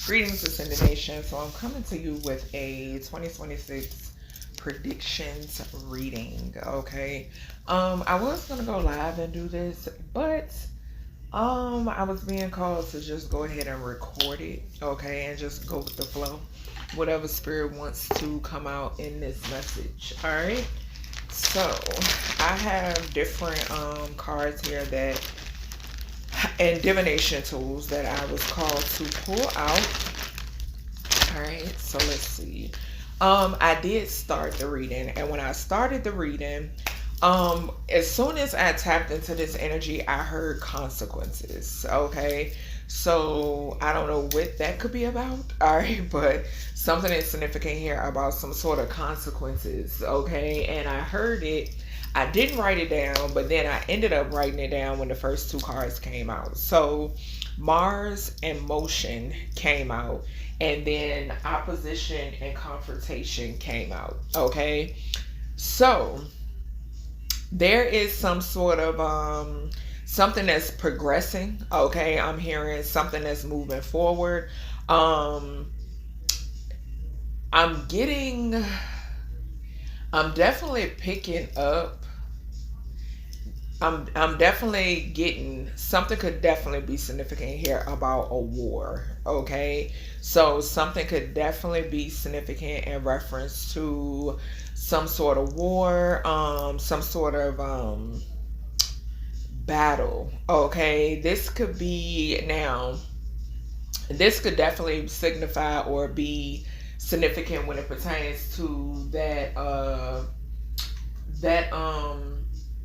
Greetings, Ascended Nation. So I'm coming to you with a 2026 predictions reading. Okay. I was gonna go live and do this, but I was being called to just go ahead and record it, okay, and just go with the flow. Whatever spirit wants to come out in this message. Alright. So I have different cards here that and divination tools that I was called to pull out. All right, so let's see. I did start the reading, and when I started the reading, as soon as I tapped into this energy, I heard consequences. Okay, so I don't know what that could be about. All right, but something is significant here about some sort of consequences. Okay, and I heard it. I didn't write it down, but then I ended up writing it down when the first two cards came out. So Mars and motion came out, and then opposition and confrontation came out. Okay, so there is some sort of something that's progressing. Okay, I'm hearing something that's moving forward. I'm definitely picking up. I'm definitely getting something. Could definitely be significant here about a war. Okay, so something could definitely be significant in reference to some sort of war, some sort of battle. Okay, this could be now. This could definitely signify or be significant when it pertains to that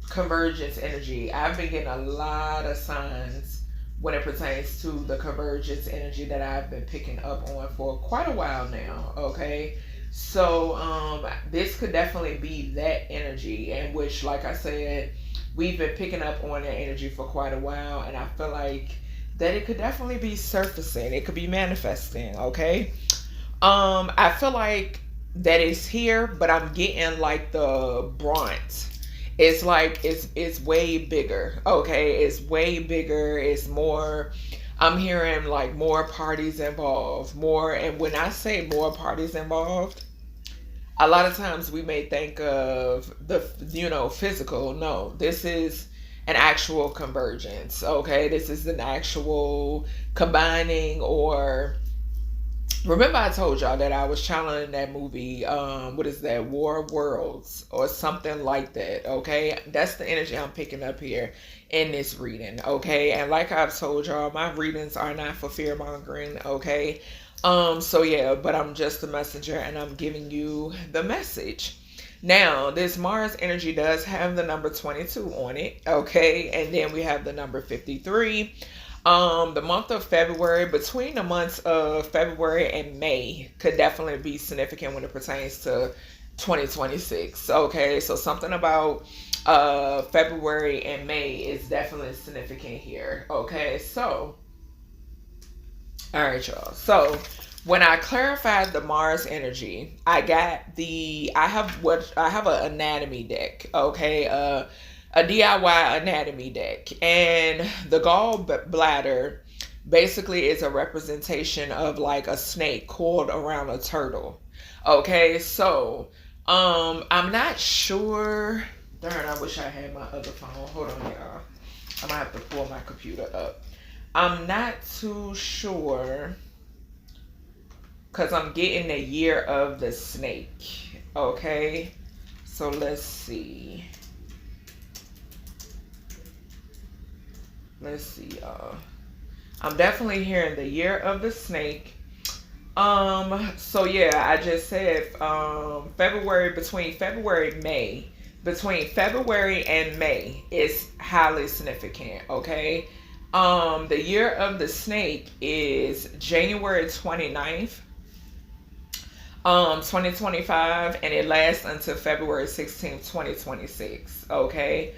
convergence energy. I've been getting a lot of signs when it pertains to the convergence energy that I've been picking up on for quite a while now. Okay, so this could definitely be that energy, in which, like I said, we've been picking up on that energy for quite a while, and I feel like that it could definitely be surfacing. It could be manifesting. Okay, I feel like that it's here, but I'm getting like the brunt. It's like it's way bigger. Okay, it's way bigger. It's more. I'm hearing like more parties involved, more. And when I say more parties involved, a lot of times we may think of the physical. No, this is an actual convergence. Okay, this is an actual combining. Or remember I told y'all that I was channeling that movie, what is that, War of Worlds or something like that. Okay, that's the energy I'm picking up here in this reading. Okay, and like I've told y'all, my readings are not for fear mongering. Okay, so yeah, but I'm just a messenger, and I'm giving you the message. Now, this Mars energy does have the number 22 on it. Okay, and then we have the number 53. The month of February, between the months of February and May, could definitely be significant when it pertains to 2026. Okay, so something about February and May is definitely significant here. Okay, so all right, y'all. So when I clarified the Mars energy, I have an anatomy deck. Okay, a DIY anatomy deck, and the gallbladder basically is a representation of like a snake coiled around a turtle. Okay, so I'm not sure. Darn, I wish I had my other phone. Hold on, y'all. I'm gonna have to pull my computer up. I'm not too sure because I'm getting the year of the snake. Okay, so let's see. Let's see, y'all. I'm definitely hearing the year of the snake. So yeah, I just said February, between February and May is highly significant. Okay. The year of the snake is January 29th, 2025, and it lasts until February 16th, 2026. Okay.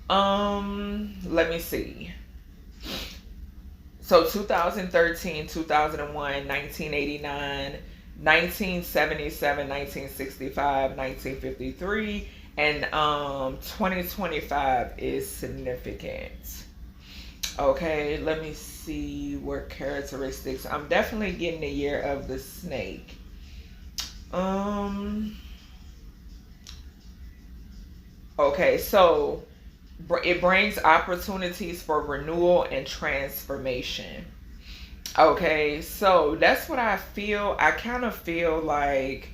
Let me see. So 2013, 2001, 1989, 1977, 1965, 1953, and 2025 is significant. Okay, let me see what characteristics. I'm definitely getting the year of the snake. Okay, so it brings opportunities for renewal and transformation. Okay, so that's what I feel. I kind of feel like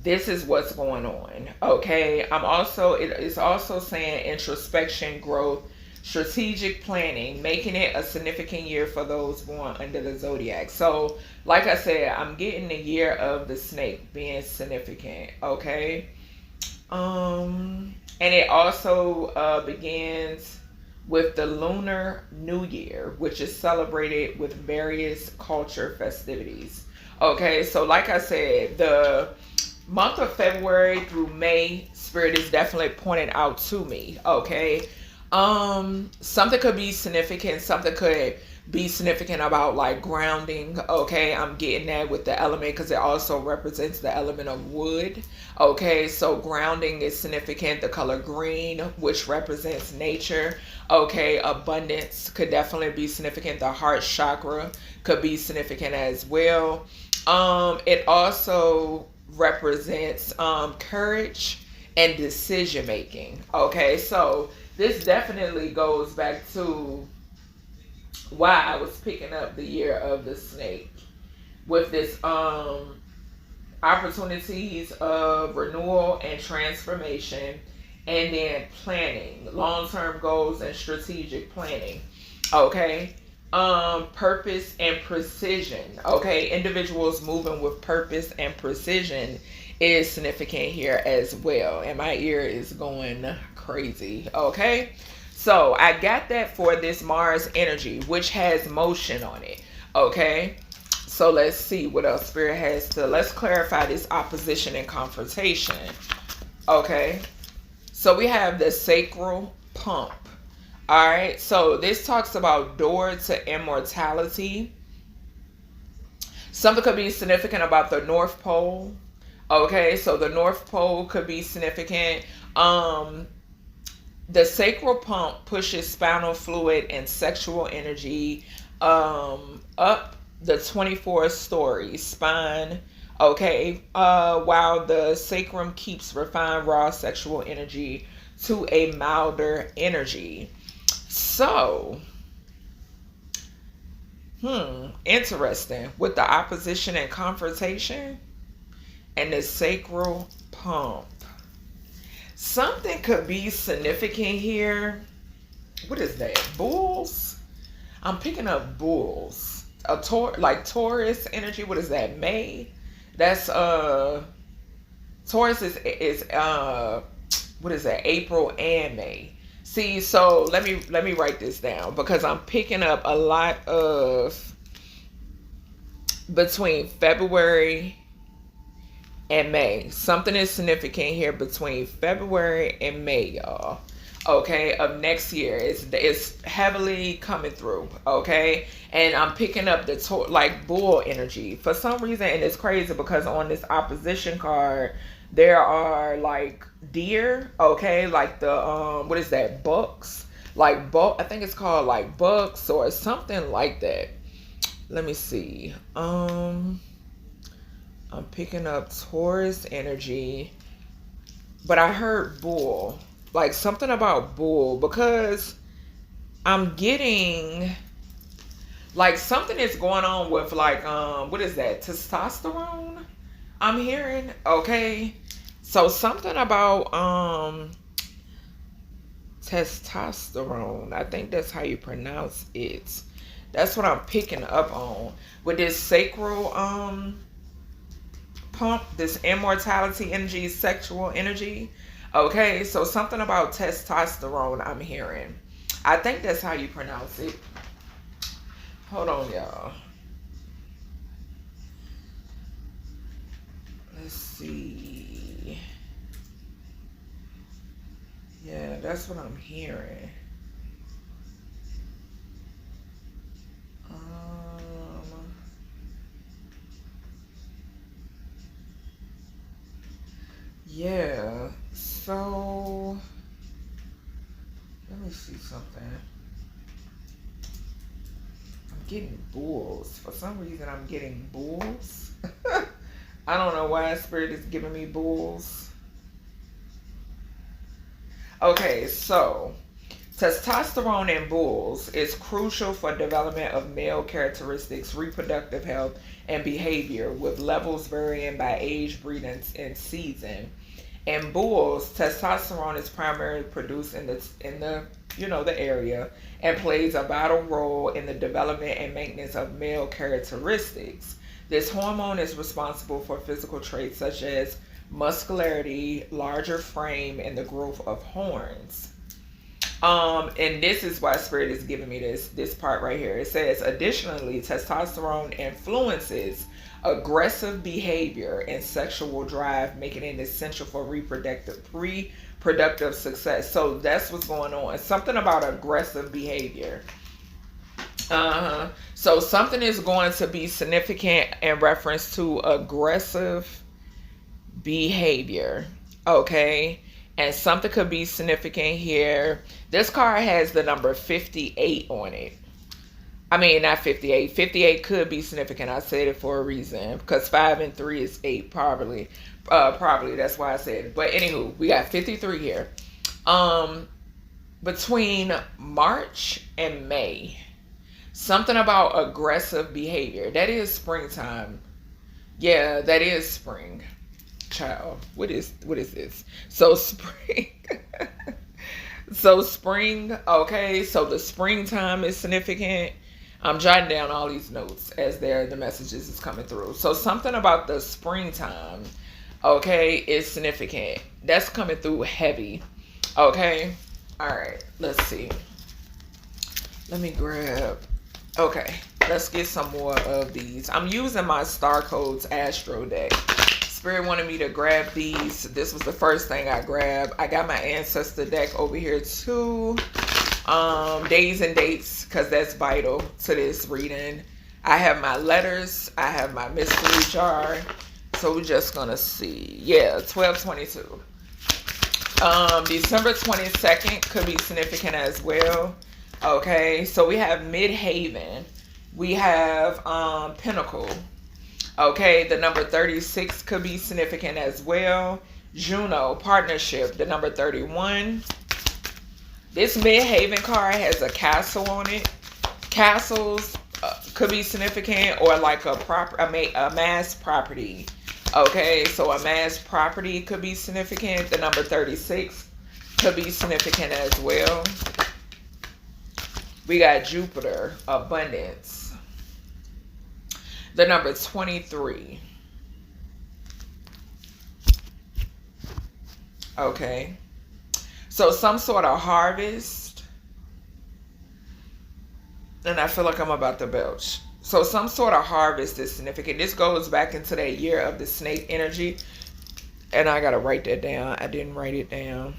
this is what's going on. Okay, it's also saying introspection, growth, strategic planning, making it a significant year for those born under the zodiac. So like I said, I'm getting the year of the snake being significant. Okay, and it also begins with the Lunar New Year, which is celebrated with various culture festivities. Okay, so like I said, the month of February through May, Spirit is definitely pointing out to me. Okay, something could be significant. Something could be significant about like grounding. Okay, I'm getting that with the element because it also represents the element of wood. Okay, so grounding is significant. The color green, which represents nature. Okay, abundance could definitely be significant. The heart chakra could be significant as well. It also represents courage and decision making. Okay, so this definitely goes back to why I was picking up the year of the snake with this opportunities of renewal and transformation, and then planning, long-term goals and strategic planning. Okay, purpose and precision. Okay, individuals moving with purpose and precision is significant here as well, and my ear is going crazy. Okay, so I got that for this Mars energy, which has motion on it. Okay, so let's see what else Spirit has to. Let's clarify this opposition and confrontation. Okay, so we have the sacral pump. All right, so this talks about door to immortality. Something could be significant about the North Pole. Okay, so the North Pole could be significant. The sacral pump pushes spinal fluid and sexual energy up the 24 story spine. Okay, while the sacrum keeps refined raw sexual energy to a milder energy. So, interesting with the opposition and confrontation and the sacral pump. Something could be significant here. What is that? Bulls? I'm picking up bulls. Like Taurus energy. What is that? May? That's Taurus is what is that? April and May. See, so let me write this down because I'm picking up a lot of between February and May. Something is significant here between February and May, y'all. Okay, of next year. It's heavily coming through. Okay, and I'm picking up the like bull energy for some reason, and it's crazy because on this opposition card there are like deer. Okay, like the what is that? Bucks. Like buck. I think it's called like bucks or something like that. Let me see. I'm picking up Taurus energy, but I heard bull. Like something about bull because I'm getting like something is going on with like what is that? Testosterone? I'm hearing. Okay. So something about testosterone. I think that's how you pronounce it. That's what I'm picking up on with this sacral pump, this immortality energy, sexual energy. Okay, so something about testosterone I'm hearing. I think that's how you pronounce it. Hold on, y'all. Let's see. Yeah, that's what I'm hearing. Yeah, so getting bulls. For some reason, I'm getting bulls. I don't know why Spirit is giving me bulls. Okay, so testosterone in bulls is crucial for development of male characteristics, reproductive health, and behavior, with levels varying by age, breeding, and season. In bulls, testosterone is primarily produced in the the area, and plays a vital role in the development and maintenance of male characteristics. This hormone is responsible for physical traits such as muscularity, larger frame, and the growth of horns. And this is why Spirit is giving me this part right here. It says, additionally, testosterone influences aggressive behavior and sexual drive, making it essential for reproductive success. So that's what's going on. Something about aggressive behavior. So something is going to be significant in reference to aggressive behavior. Okay. And something could be significant here. This card has the number 58 on it. I mean, not 58. 58 could be significant. I said it for a reason. Because 5 and 3 is 8, probably. Probably, that's why I said it. But anywho, we got 53 here. Between March and May, something about aggressive behavior. That is springtime. Yeah, that is spring. Child, what is this? So spring. So spring, okay, so the springtime is significant. I'm jotting down all these notes as the messages is coming through. So something about the springtime, okay, is significant. That's coming through heavy. Okay. All right, let's see. Let me grab. Okay, let's get some more of these. I'm using my Star Codes Astro deck. Spirit wanted me to grab these. This was the first thing I grabbed. I got my ancestor deck over here too. Days and dates, because that's vital to this reading. I have my letters. I have my mystery jar. So we're just gonna see. Yeah, 12/22. December 22nd could be significant as well. Okay, so we have Midhaven. We have Pinnacle. Okay, the number 36 could be significant as well. Juno, partnership, the number 31. This Midhaven card has a castle on it. Castles could be significant, or like a mass property. Okay, so a mass property could be significant. The number 36 could be significant as well. We got Jupiter, abundance. The number 23. Okay. So some sort of harvest. And I feel like I'm about to belch. So some sort of harvest is significant. This goes back into that year of the snake energy. And I got to write that down. I didn't write it down.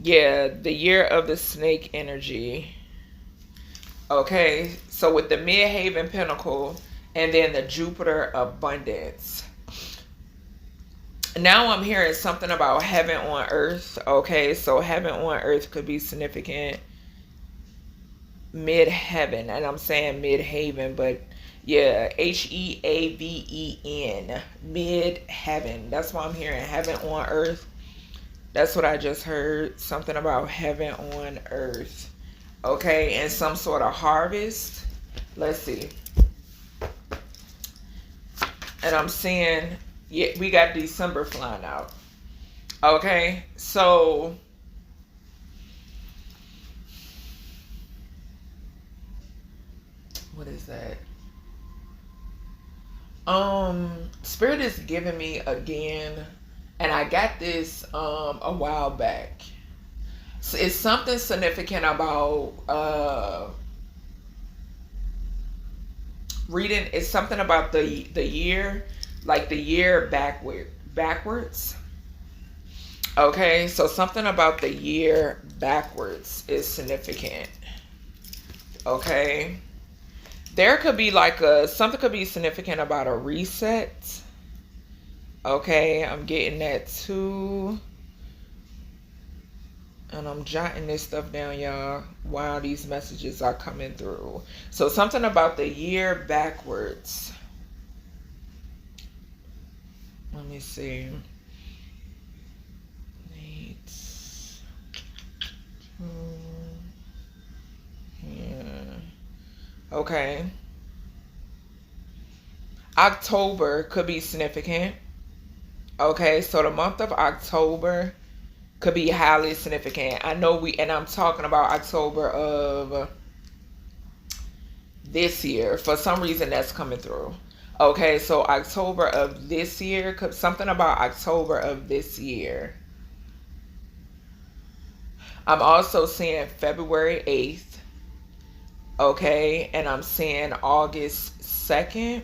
Yeah, the year of the snake energy. Okay. So with the Midhaven Pinnacle, and then the Jupiter abundance. Now I'm hearing something about heaven on earth. Okay, so heaven on earth could be significant. Midheaven, and I'm saying Midhaven, but yeah, Heaven. Midheaven. That's why I'm hearing heaven on earth. That's what I just heard. Something about heaven on earth. Okay, and some sort of harvest. Let's see. And I'm seeing, yeah, we got December flying out. Okay, so what is that? Spirit is giving me again, and I got this a while back. So it's something significant about reading. It's something about the year, like the year backwards. Okay, so something about the year backwards is significant. Okay, there could be like something could be significant about a reset. Okay, I'm getting that too. And I'm jotting this stuff down, y'all, while these messages are coming through. So something about the year backwards. Let me see. Yeah. Okay. October could be significant. Okay, so the month of October could be highly significant. I know and I'm talking about October of this year. For some reason, that's coming through. Okay, so October of this year, something about October of this year. I'm also seeing February 8th. Okay, and I'm seeing August 2nd.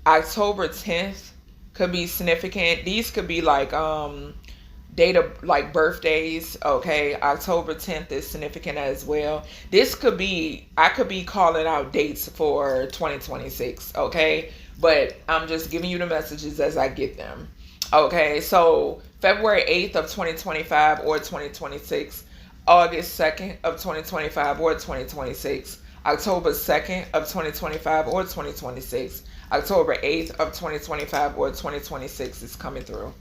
October 10th could be significant. These could be like date of like birthdays. Okay, October 10th is significant as well. This could be, I could be calling out dates for 2026. Okay, but I'm just giving you the messages as I get them. Okay, so February 8th of 2025 or 2026, August 2nd of 2025 or 2026, October 2nd of 2025 or 2026, October 8th of 2025 or 2026 is coming through.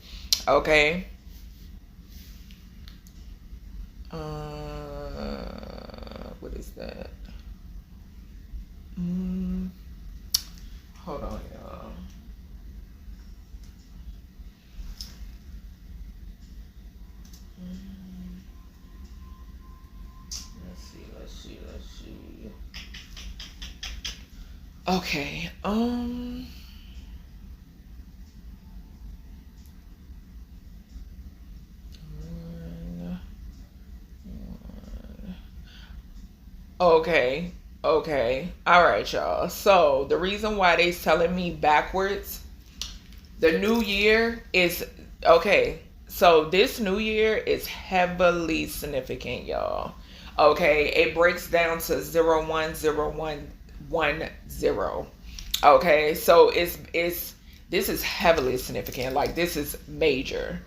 Okay. What is that? Hold on, y'all. Let's see. Okay. Okay. All right, y'all. So the reason why they's telling me backwards, the new year is okay. So this new year is heavily significant, y'all. Okay, it breaks down to 010110. Okay, so it's this is heavily significant. Like, this is major.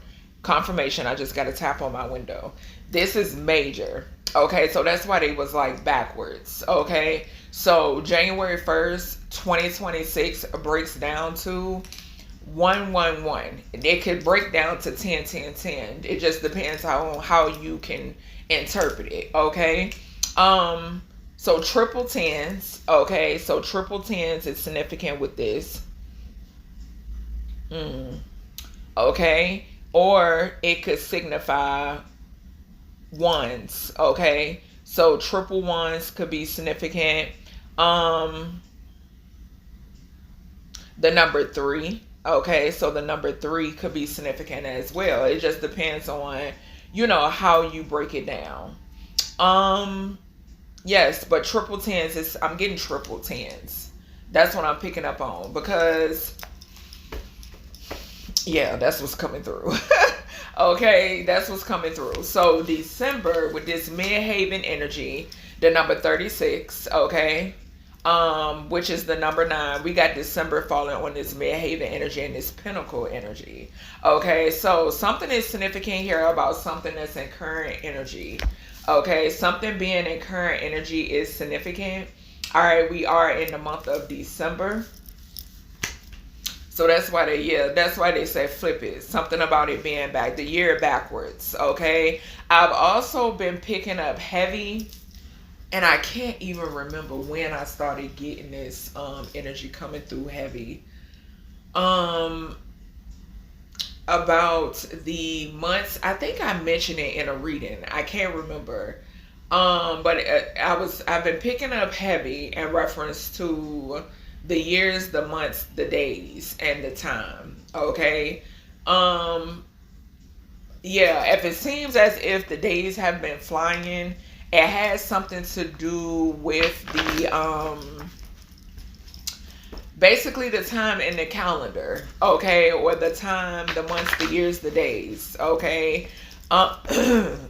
Confirmation, I just got to tap on my window. This is major. Okay, so that's why they was like backwards. Okay, so January 1st, 2026 breaks down to 111. It could break down to 10. It just depends on how you can interpret it. Okay, so triple tens. Okay, so triple tens is significant with this. Okay, or it could signify ones. Okay, so triple ones could be significant. The number 3. Okay, so the number 3 could be significant as well. It just depends on, how you break it down. Yes, but triple tens is, I'm getting triple tens. That's what I'm picking up on, because yeah, that's what's coming through. Okay, that's what's coming through. So December, with this midhaven energy, the number 36, okay, which is the number 9. We got December falling on this midhaven energy and this pinnacle energy. Okay, so something is significant here about something that's in current energy. Okay, something being in current energy is significant. All right, we are in the month of December. So that's why they say flip it. Something about it being back, the year backwards. Okay, I've also been picking up heavy, and I can't even remember when I started getting this energy coming through heavy. About the months, I think I mentioned it in a reading. I can't remember. But I've been picking up heavy in reference to the years, the months, the days, and the time. Okay. Yeah, if it seems as if the days have been flying, it has something to do with the basically the time in the calendar, okay, or the time, the months, the years, the days, okay.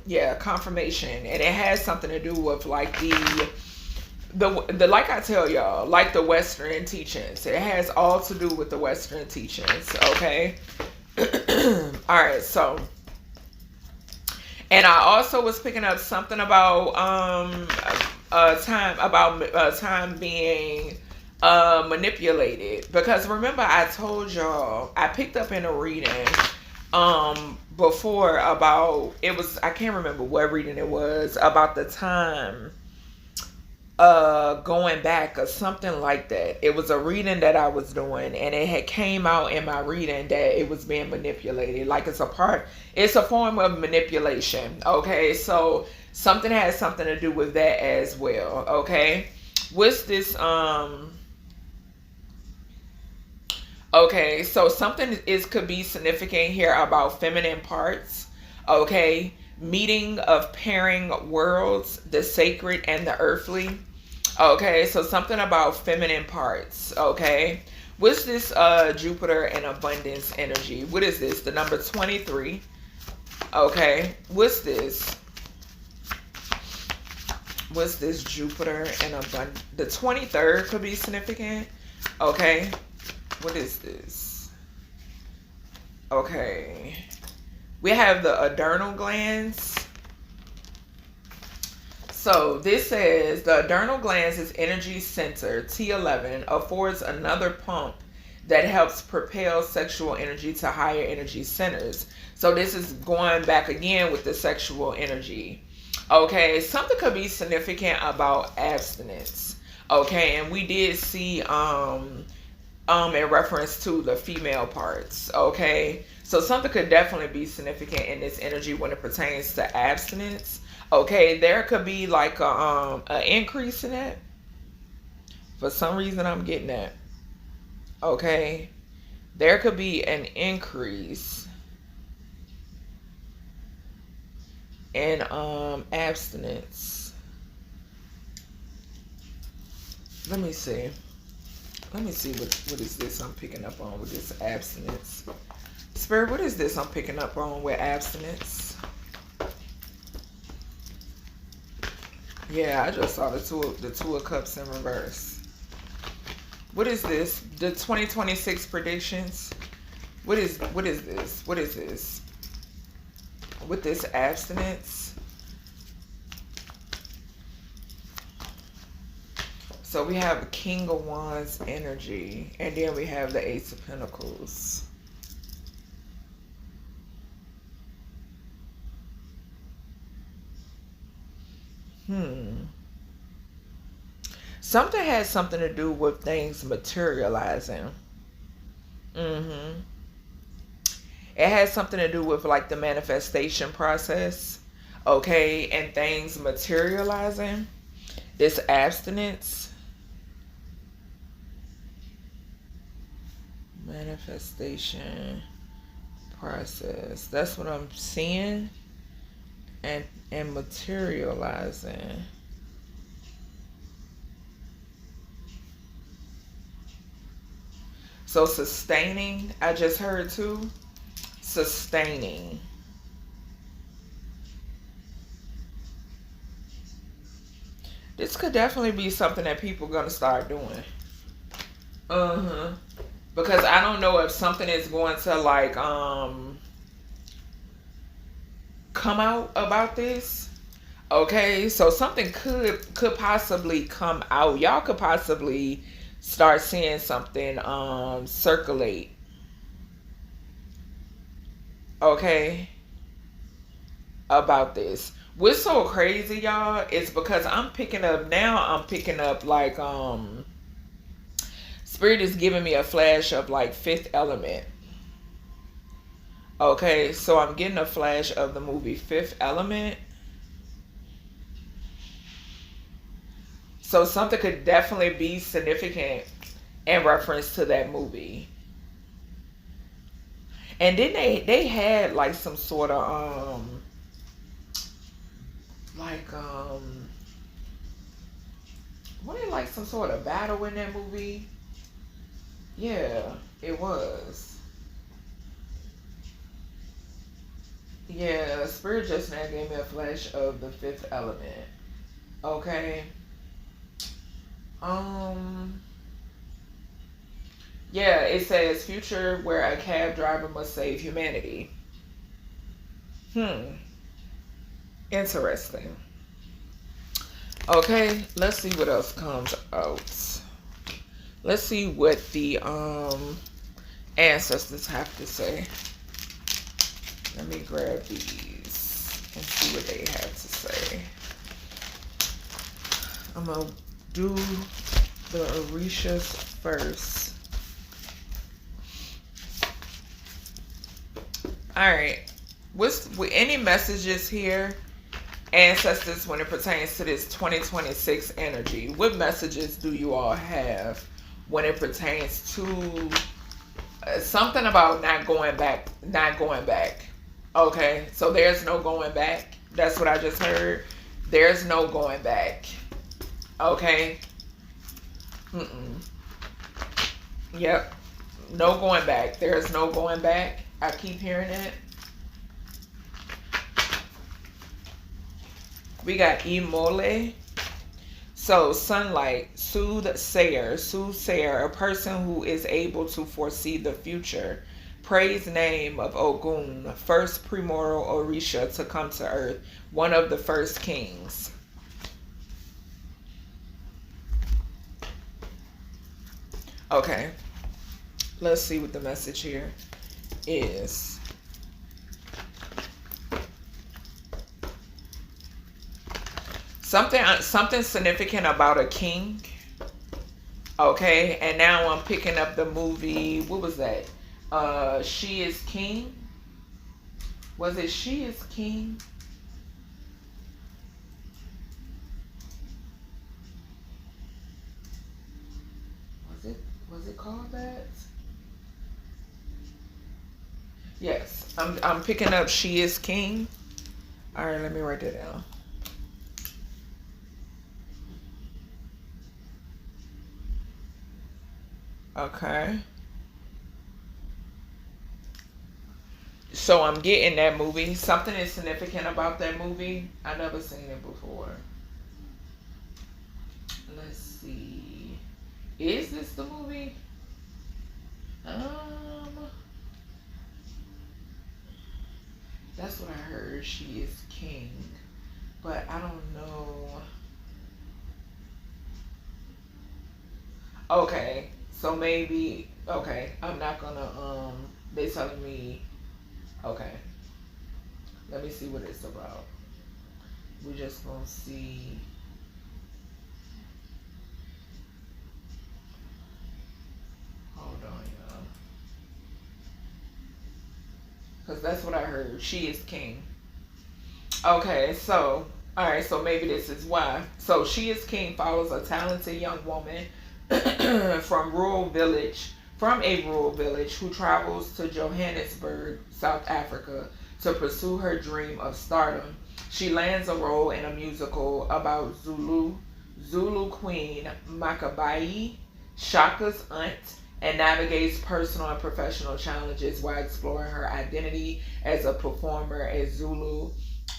Yeah, confirmation, and it has something to do with like the like I tell y'all, like the Western teachings. It has all to do with the Western teachings, okay. All right, so, and I also was picking up something about time being manipulated, because remember I told y'all I picked up in a reading before about, it was, I can't remember what reading it was, about the time going back or something like that. It was a reading that I was doing, and it had came out in my reading that it was being manipulated. Like it's a form of manipulation. Okay, so something has something to do with that as well. Okay, what's this? Okay, so something could be significant here about feminine parts. Okay, meeting of pairing worlds, the sacred and the earthly. Okay, so something about feminine parts. Okay, what's this? Jupiter and abundance energy. What is this? The number 23. Okay, what's this? What's this? Jupiter and abundance. The 23rd could be significant. Okay, what is this? Okay, we have the adrenal glands. So this says the adrenal glands is energy center. T11 affords another pump that helps propel sexual energy to higher energy centers. So this is going back again with the sexual energy. Okay, something could be significant about abstinence. Okay, and we did see in reference to the female parts. Okay, so something could definitely be significant in this energy when it pertains to abstinence. Okay, there could be like a increase in it. For some reason I'm getting that. Okay, there could be an increase in abstinence. Let me see what is this I'm picking up on with this abstinence. Spirit, what is this I'm picking up on with abstinence? Yeah, I just saw the two of cups in reverse. What is this? The 2026 predictions. What is this? What is this? With this abstinence. So we have King of Wands energy, and then we have the Ace of Pentacles. Something has something to do with things materializing. It has something to do with like the manifestation process. Okay, and things materializing. This abstinence. Manifestation process. That's what I'm seeing. And materializing. So sustaining, I just heard too. Sustaining. This could definitely be something that people are going to start doing. Because I don't know if something is going to like come out about this. Okay, so something could possibly come out. Y'all could possibly start seeing something circulate. Okay, about this. What's so crazy, y'all, is because I'm picking up like Spirit is giving me a flash of like Fifth Element. Okay, so I'm getting a flash of the movie Fifth Element. So something could definitely be significant in reference to that movie. And then they had like some sort of wasn't it like some sort of battle in that movie? Yeah, it was. Yeah, Spirit just now gave me a flash of the Fifth Element. Okay. Yeah, it says future where a cab driver must save humanity. Interesting. Okay, let's see what else comes out. Let's see what the ancestors have to say. Let me grab these and see what they have to say. I'm gonna do the Orishas first. Alright. With any messages here, ancestors, when it pertains to this 2026 energy? What messages do you all have when it pertains to something about not going back? Not going back. Okay, so there's no going back. That's what I just heard. There's no going back. Okay. Yep. No going back. There's no going back. I keep hearing it. We got Imole. So sunlight, soothsayer, a person who is able to foresee the future. Praise name of Ogun, first primordial Orisha to come to earth, one of the first kings. Okay, let's see what the message here is. Something significant about a king. Okay, and now I'm picking up the movie. What was that? She is King. Was it She is King? Was it called that? Yes, I'm picking up She is King. All right, let me write that down. Okay. So I'm getting that movie. Something is significant about that movie. I never seen it before. Let's see. Is this the movie? That's what I heard. She is King. But I don't know. Okay. So maybe, okay, I'm not gonna, they telling me, okay, let me see what it's about. We're just gonna see. Hold on, y'all. Because that's what I heard. She is King. Okay, so, all right, so maybe this is why. So She is King follows a talented young woman from a rural village who travels to Johannesburg, South Africa to pursue her dream of stardom. She lands a role in a musical about Zulu Queen Makabayi, Shaka's aunt, and navigates personal and professional challenges while exploring her identity as a performer, a Zulu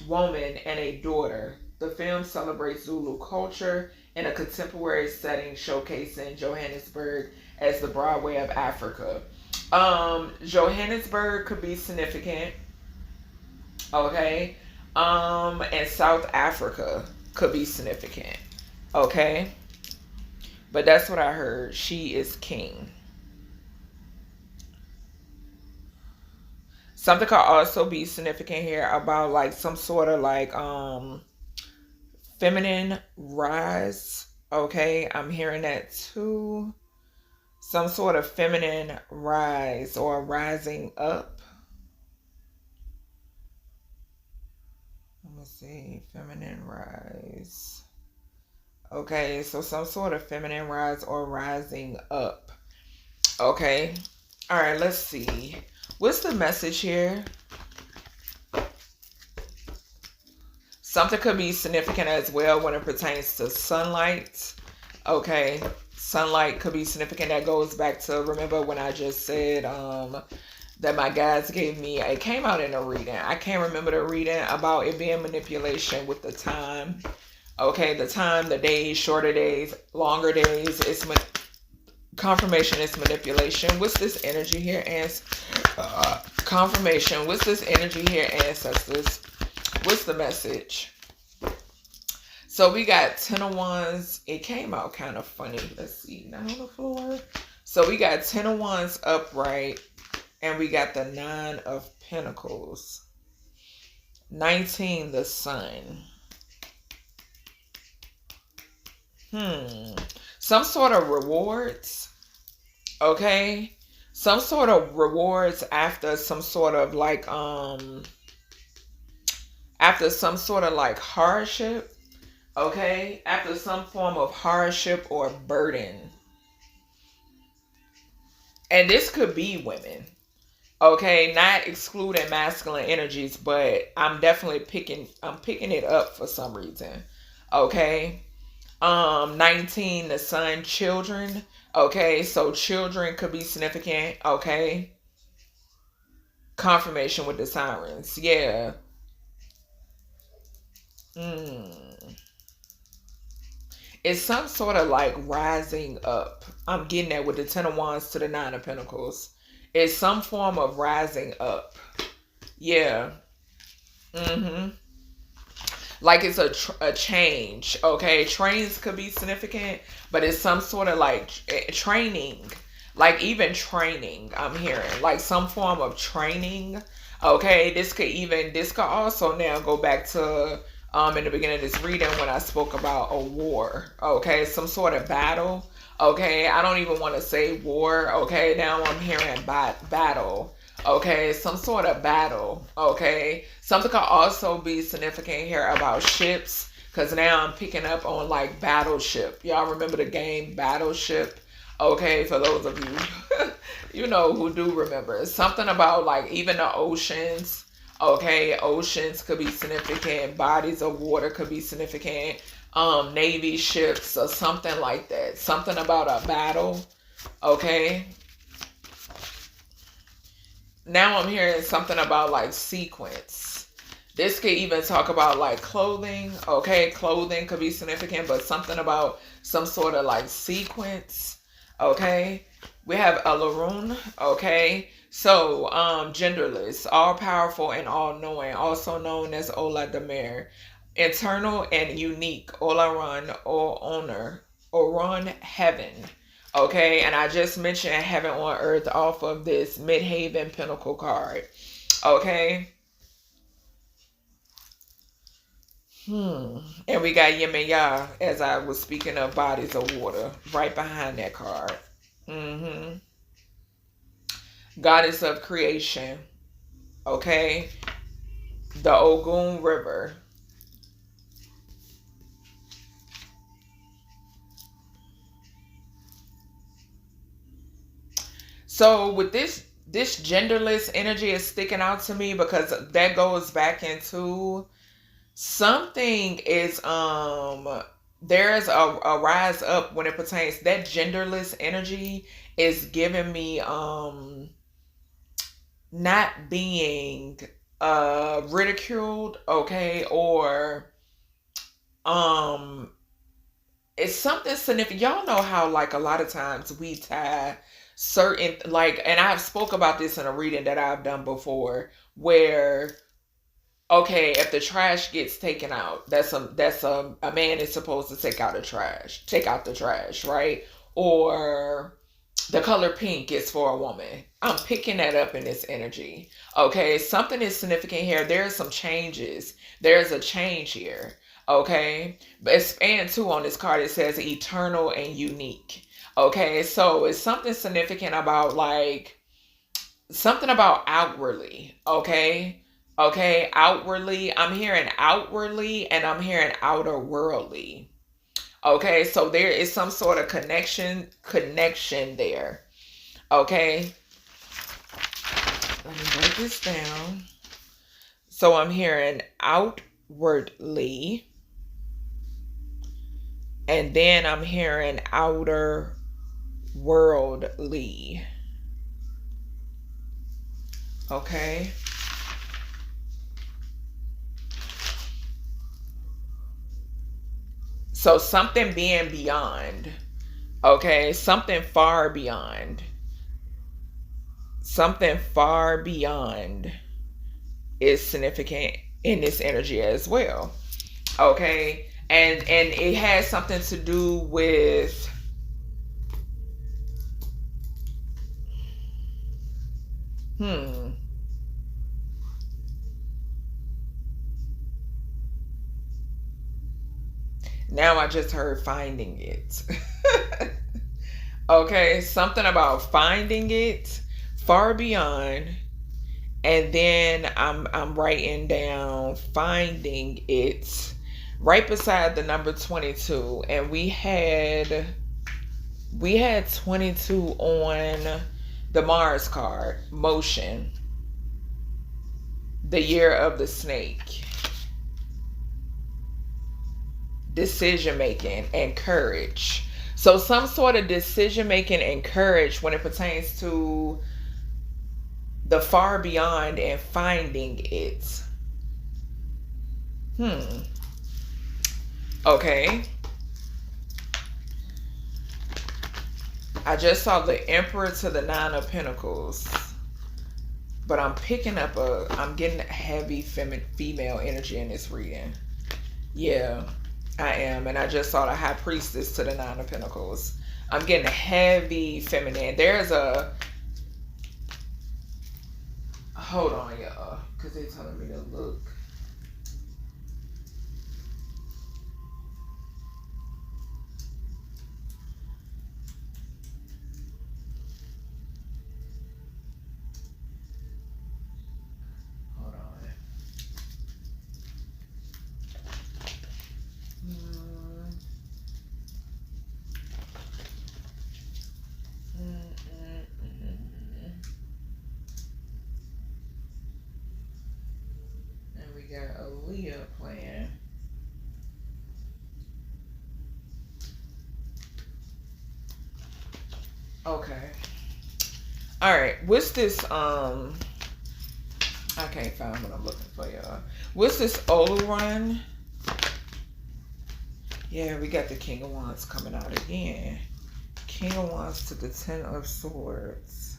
woman, and a daughter. The film celebrates Zulu culture in a contemporary setting, showcasing Johannesburg as the Broadway of Africa. Johannesburg could be significant. Okay. And South Africa could be significant. Okay. But that's what I heard. She is King. Something could also be significant here about like some sort of like feminine rise. Okay, I'm hearing that too. Some sort of feminine rise or rising up. Let me see. Feminine rise. Okay, so some sort of feminine rise or rising up. Okay. All right, let's see. What's the message here? Something could be significant as well when it pertains to sunlight. Okay, sunlight could be significant. That goes back to, remember when I just said that my guides gave me, it came out in a reading. I can't remember the reading about it being manipulation with the time. Okay, the time, the days, shorter days, longer days. Confirmation is manipulation. What's this energy here? Confirmation. What's this energy here, ancestors? What's the message? So we got 10 of Wands. It came out kind of funny. Let's see. Now on the floor. So we got 10 of Wands upright. And we got the 9 of Pentacles. 19, the Sun. Some sort of rewards. Okay. Some sort of rewards after some sort of like, after some sort of like hardship. Okay. After some form of hardship or burden. And this could be women. Okay. Not excluding masculine energies, but I'm definitely picking it up for some reason. Okay. 19, the Sun, children. Okay, so children could be significant. Okay. Confirmation with the Sirens. Yeah. It's some sort of like rising up. I'm getting that with the 10 of Wands to the 9 of Pentacles. It's some form of rising up. Yeah. Like it's a change. Okay. Trains could be significant, but it's some sort of like training. Like even training, I'm hearing. Like some form of training. Okay. This could also now go back to in the beginning of this reading when I spoke about a war. Okay. Some sort of battle. Okay. I don't even want to say war. Okay. Now I'm hearing battle. Okay, some sort of battle. Okay, something could also be significant here about ships, because now I'm picking up on like Battleship. Y'all remember the game Battleship? Okay, for those of you you know who do remember, something about like even the oceans. Okay, oceans could be significant. Bodies of water could be significant. Navy ships or something like that. Something about a battle. Okay. Now I'm hearing something about like sequence. This could even talk about like clothing. Okay, clothing could be significant, but something about some sort of like sequence. Okay, we have a Laroon. Okay, so genderless, all powerful and all knowing, also known as Ola Demir, internal and unique, Olaran or owner, Oron heaven. Okay, and I just mentioned heaven on earth off of this Midhaven Pinnacle card. Okay. And we got Yemaya, as I was speaking of bodies of water, right behind that card. Goddess of creation. Okay. The Ogun River. So with this genderless energy is sticking out to me because that goes back into something is there's a rise up when it pertains. That genderless energy is giving me not being ridiculed, okay, or it's something significant. Y'all know how like a lot of times we tie certain like, and I've spoke about this in a reading that I've done before, where okay, if the trash gets taken out, that's a man is supposed to take out the trash, right? Or the color pink is for a woman. I'm picking that up in this energy. Okay, something is significant here. There's some changes. There's a change here. Okay, but and too on this card it says eternal and unique. Okay, so it's something significant about like something about outwardly. Okay, outwardly. I'm hearing outwardly and I'm hearing outer worldly. Okay, so there is some sort of connection there. Okay, let me write this down. So I'm hearing outwardly, and then I'm hearing outer worldly. Okay. So something being beyond. Okay, something far beyond. Something far beyond is significant in this energy as well. Okay, and it has something to do with now I just heard finding it. Okay, something about finding it far beyond, and then I'm writing down finding it right beside the number 22, and we had 22 on the Mars card, motion, the year of the snake, decision making, and courage. So some sort of decision making and courage when it pertains to the far beyond and finding it. Okay. I just saw the Emperor to the Nine of Pentacles. But I'm picking up I'm getting heavy female energy in this reading. Yeah, I am. And I just saw the High Priestess to the Nine of Pentacles. I'm getting heavy feminine. There's a... Hold on, y'all. Because they're telling me to look. Got a Leah plan. Okay. All right. What's this? I can't find what I'm looking for, y'all. What's this Oluran? Yeah, we got the King of Wands coming out again. King of Wands to the Ten of Swords.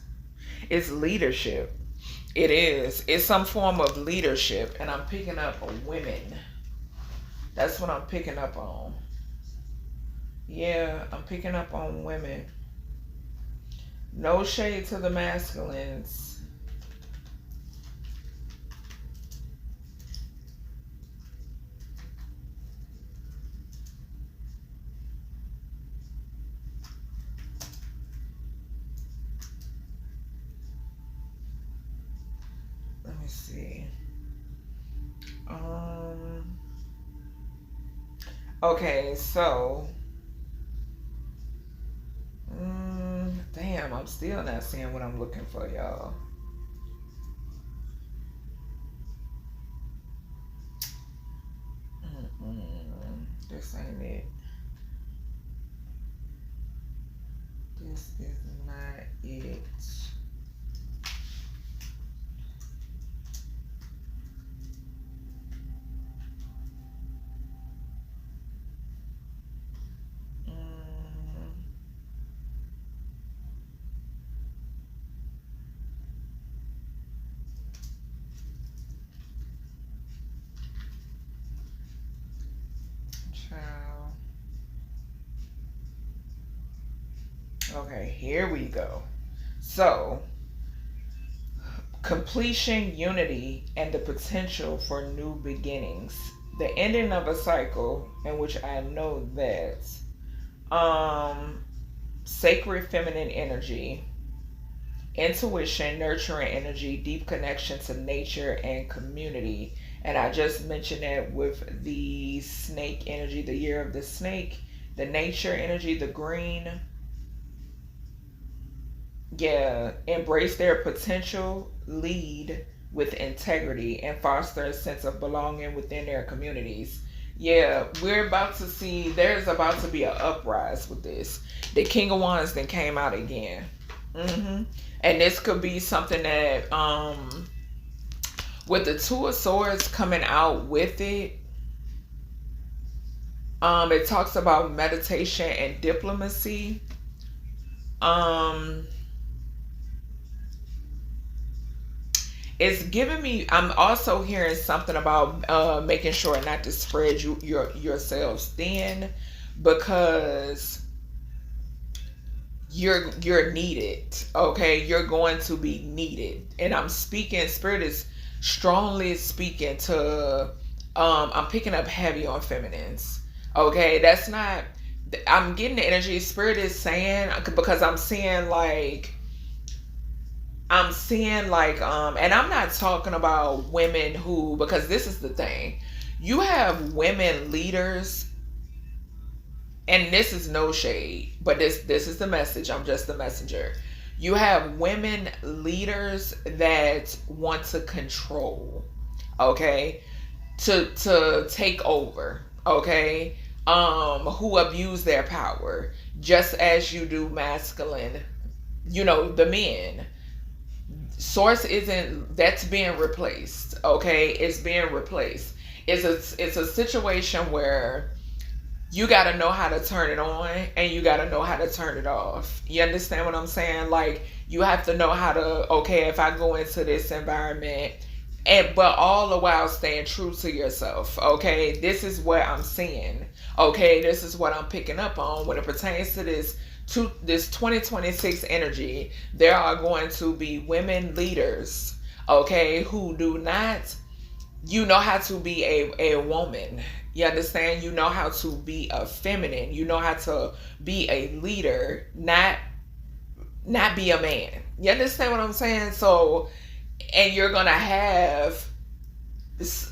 It's leadership. It is. It's some form of leadership. And I'm picking up women. That's what I'm picking up on. Yeah, I'm picking up on women. No shade to the masculines. Let me see. Okay, so damn, I'm still not seeing what I'm looking for, y'all. This ain't it. This is not it. Okay, here we go. So, completion, unity, and the potential for new beginnings. The ending of a cycle, in which I know that sacred feminine energy, intuition, nurturing energy, deep connection to nature and community. And I just mentioned that with the snake energy, the year of the snake, the nature energy, the green. Yeah, embrace their potential, lead with integrity, and foster a sense of belonging within their communities. Yeah, we're about to see, there's about to be an uprise with this. The King of Wands then came out again. And this could be something that, with the Two of Swords coming out with it, it talks about meditation and diplomacy. It's giving me, I'm also hearing something about making sure not to spread yourselves thin, because you're needed. Okay, you're going to be needed. And I'm speaking, spirit is strongly speaking to, I'm picking up heavy on feminines. Okay, that's not, I'm getting the energy spirit is saying, because I'm seeing like, and I'm not talking about women who, because this is the thing, you have women leaders, and this is no shade, but this is the message. I'm just the messenger. You have women leaders that want to control, okay, to take over, okay, who abuse their power, just as you do masculine, the men. Source isn't, that's being replaced, okay, it's being replaced. It's a situation where you got to know how to turn it on, and you got to know how to turn it off. You understand what I'm saying? Like, you have to know how to, okay, if I go into this environment, but all the while staying true to yourself. Okay, this is what I'm seeing. Okay, this is what I'm picking up on when it pertains to this 2026 energy. There are going to be women leaders, okay, who do not, how to be a woman. You understand? You know how to be a feminine. You know how to be a leader, not be a man. You understand what I'm saying? So, and you're gonna have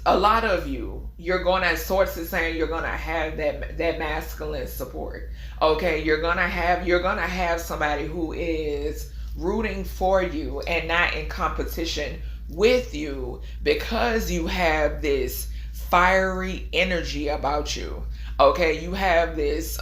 a lot of you're gonna, sources saying you're gonna have that masculine support. Okay, you're gonna have somebody who is rooting for you and not in competition with you, because you have this fiery energy about you. Okay, you have this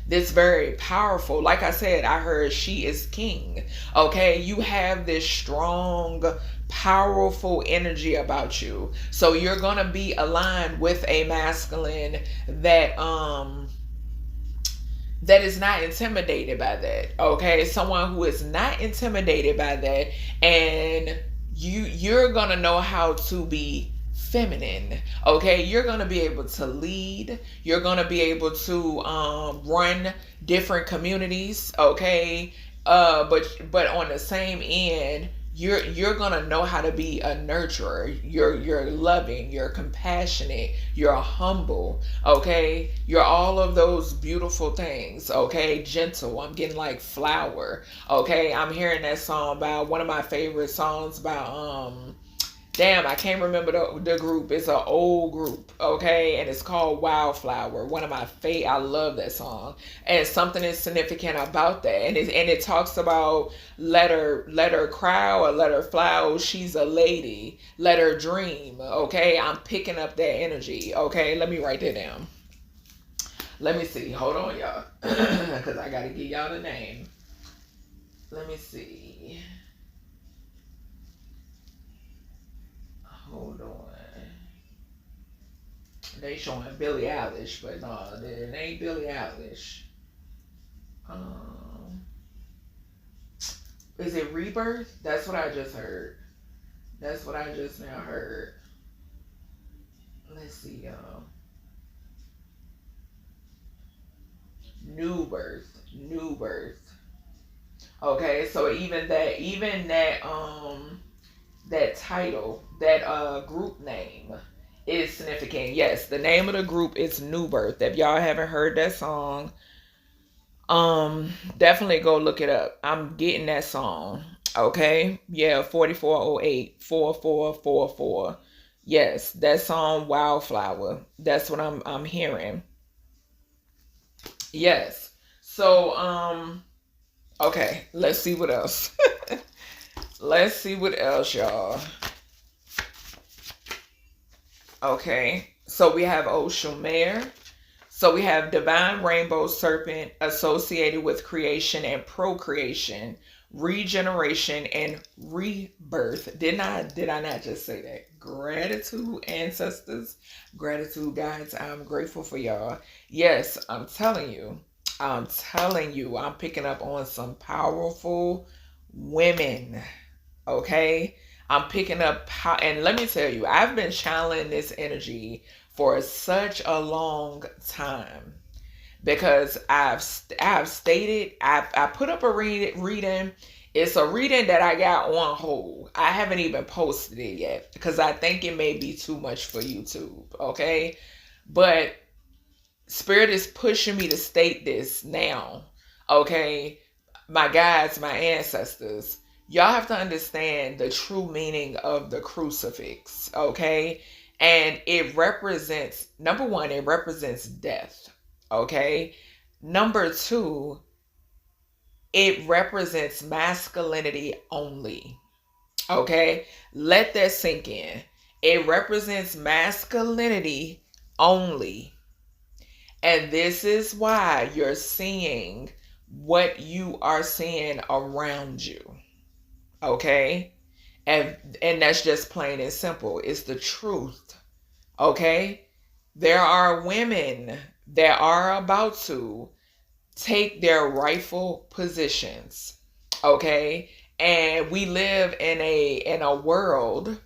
this very powerful, like I said, I heard she is king. Okay, you have this strong, powerful energy about you. So you're gonna be aligned with a masculine that that is not intimidated by that. Okay, someone who is not intimidated by that, and you're gonna know how to be feminine. Okay, you're gonna be able to lead. You're gonna be able to run different communities. Okay, but on the same end, you're gonna know how to be a nurturer. You're loving, you're compassionate, you're humble. Okay, you're all of those beautiful things. Okay, gentle. I'm getting like flower. Okay, I'm hearing that song by one of my favorite songs by damn, I can't remember the group. It's an old group, okay? And it's called Wildflower. One of my favorite. I love that song. And something is significant about that. And it talks about let her cry or let her fly. She's a lady. Let her dream, okay? I'm picking up that energy, okay? Let me write that down. Let me see. Hold on, y'all. Because I got to give y'all the name. Let me see. Hold on. They showing Billie Eilish, but no, it ain't Billie Eilish. Is it Rebirth? That's what I just heard. That's what I just now heard. Let's see, y'all. New birth. Okay, so even that that title, that group name is significant. Yes, the name of the group is New Birth. If y'all haven't heard that song, definitely go look it up. I'm getting that song. Okay, yeah, 4408 4444. Yes, that song Wildflower. That's what I'm hearing. Yes. So okay, let's see what else. Let's see what else, y'all. Okay, so we have Oshumare. So we have divine rainbow serpent associated with creation and procreation, regeneration and rebirth. Did I not just say that? Gratitude, ancestors. Gratitude, guys. I'm grateful for y'all. Yes, I'm telling you. I'm telling you, I'm picking up on some powerful women. Okay? I'm picking up and let me tell you, I've been channeling this energy for such a long time because I've stated I put up a reading. It's a reading that I got on hold. I haven't even posted it yet because I think it may be too much for YouTube. Okay? But Spirit is pushing me to state this now. Okay? My guides, my ancestors, y'all have to understand the true meaning of the crucifix. Okay? And it represents, number one, it represents death. Okay? Number two, it represents masculinity only. Okay? Let that sink in. It represents masculinity only. And this is why you're seeing what you are seeing around you. Okay? And that's just plain and simple. It's the truth. Okay? There are women that are about to take their rightful positions. Okay? And we live in a world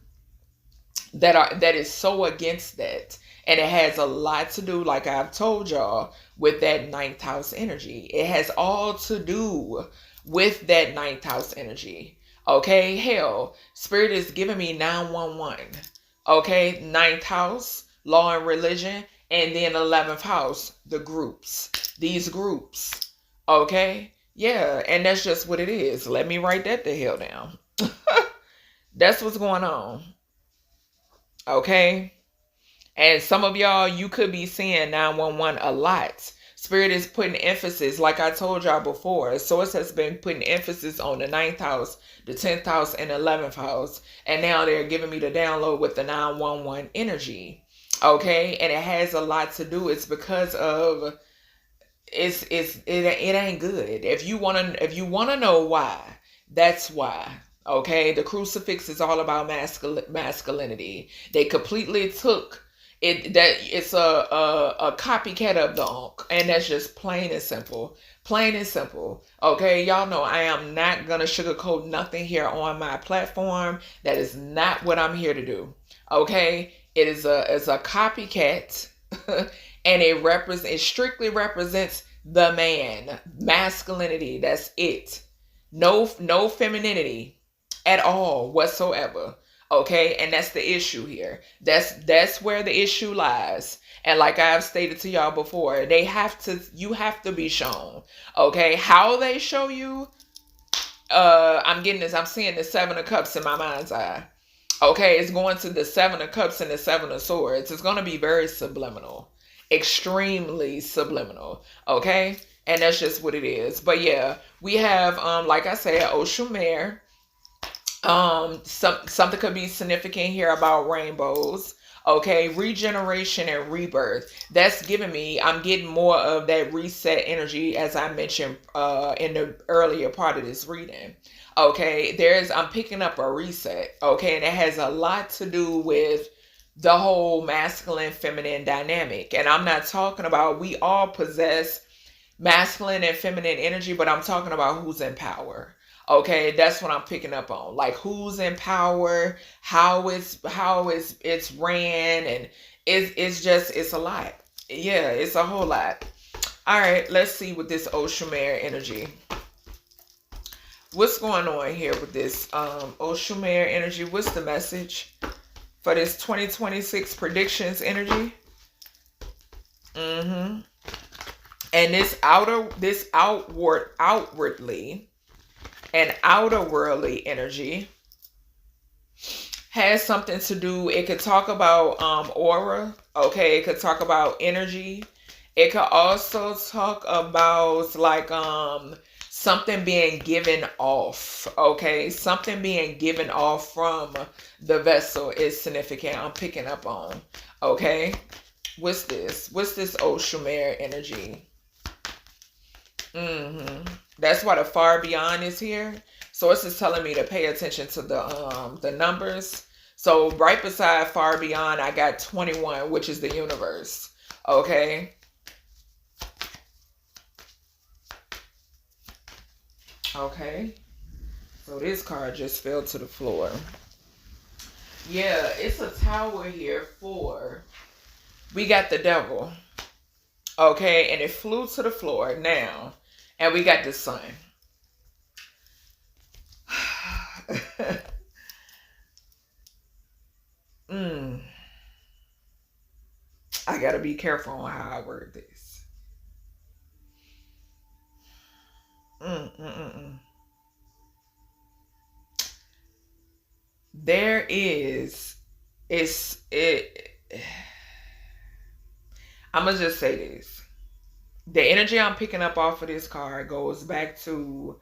that is so against that. And it has a lot to do, like I've told y'all, with that ninth house energy. It has all to do with that ninth house energy. Okay, hell, Spirit is giving me 911. Okay, ninth house, law and religion, and then 11th house, the groups. These groups. Okay, yeah, and that's just what it is. Let me write that the hell down. That's what's going on. Okay. And some of y'all, you could be seeing 911 a lot. Spirit is putting emphasis, like I told y'all before. Source has been putting emphasis on the 9th house, the 10th house, and 11th house. And now they're giving me the download with the 911 energy. Okay? And it has a lot to do. It's because of it ain't good. If you wanna know why, that's why. Okay? The crucifix is all about masculinity. They completely took it's a copycat of the ANKH, and that's just plain and simple. Plain and simple. Okay, y'all know I am not gonna sugarcoat nothing here on my platform. That is not what I'm here to do. Okay, it's a copycat, and it strictly represents the man, masculinity. That's it. No femininity at all whatsoever. Okay, and that's the issue here. That's where the issue lies. And like I've stated to y'all before, you have to be shown. Okay, how they show you, I'm seeing the 7 of Cups in my mind's eye. Okay, it's going to the 7 of Cups and the 7 of Swords. It's going to be very subliminal. Extremely subliminal. Okay, and that's just what it is. But yeah, we have, like I said, Oshumare. Something could be significant here about rainbows. Okay, regeneration and rebirth. That's giving me, I'm getting more of that reset energy, as I mentioned in the earlier part of this reading. Okay, I'm picking up a reset. Okay, and it has a lot to do with the whole masculine feminine dynamic. And I'm not talking about, we all possess masculine and feminine energy, but I'm talking about who's in power. Okay, that's what I'm picking up on. Like who's in power, how it's ran, and it's a lot. Yeah, it's a whole lot. All right, let's see with this Oshumare energy. What's going on here with this Oshumare energy? What's the message for this 2026 predictions energy? And this outwardly and outerworldly energy has something to do. It could talk about aura. Okay, it could talk about energy. It could also talk about like something being given off. Okay, something being given off from the vessel is significant. I'm picking up on. Okay, what's this? What's this Oshumare energy? That's why the far beyond is here. So it's just telling me to pay attention to the numbers. So right beside far beyond, I got 21, which is the universe. Okay. Okay. So this card just fell to the floor. Yeah, it's a tower here for... We got the devil. Okay, and it flew to the floor now. And we got the sun. I gotta be careful on how I word this. There is, I'm gonna just say this. The energy I'm picking up off of this card goes back to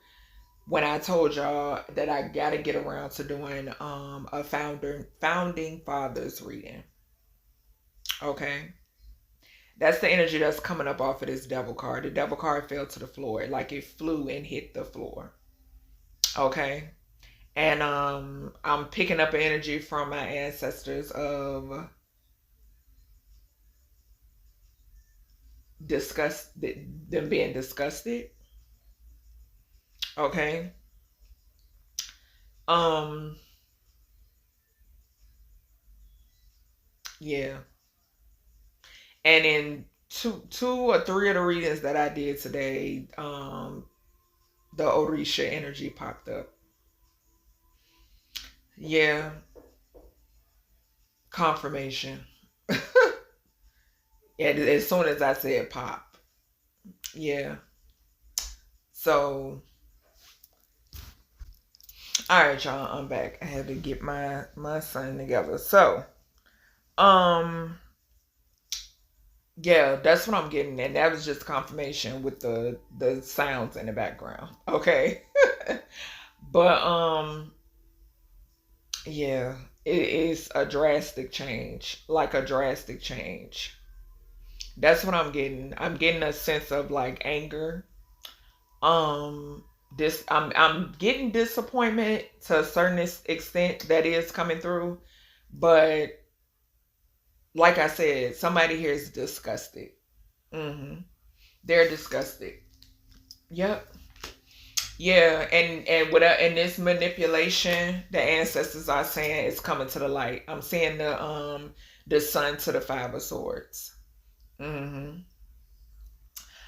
when I told y'all that I gotta get around to doing a founding fathers reading. Okay. That's the energy that's coming up off of this devil card. The devil card fell to the floor, like it flew and hit the floor. Okay. And I'm picking up energy from my ancestors of them being disgusted. Okay. Yeah. And in two or three of the readings that I did today, the Orisha energy popped up. Yeah. Confirmation. Yeah, as soon as I said pop. Yeah. So, all right, y'all, I'm back. I had to get my son together. So, yeah, that's what I'm getting, and that was just confirmation with the sounds in the background. Okay. But yeah, it is a drastic change, like a drastic change. That's what I'm getting. I'm getting a sense of like anger. This I'm getting disappointment to a certain extent that is coming through, but like I said, somebody here is disgusted. They're disgusted. Yep. Yeah, and without and this manipulation, the ancestors are saying it's coming to the light. I'm seeing the sun to the five of swords.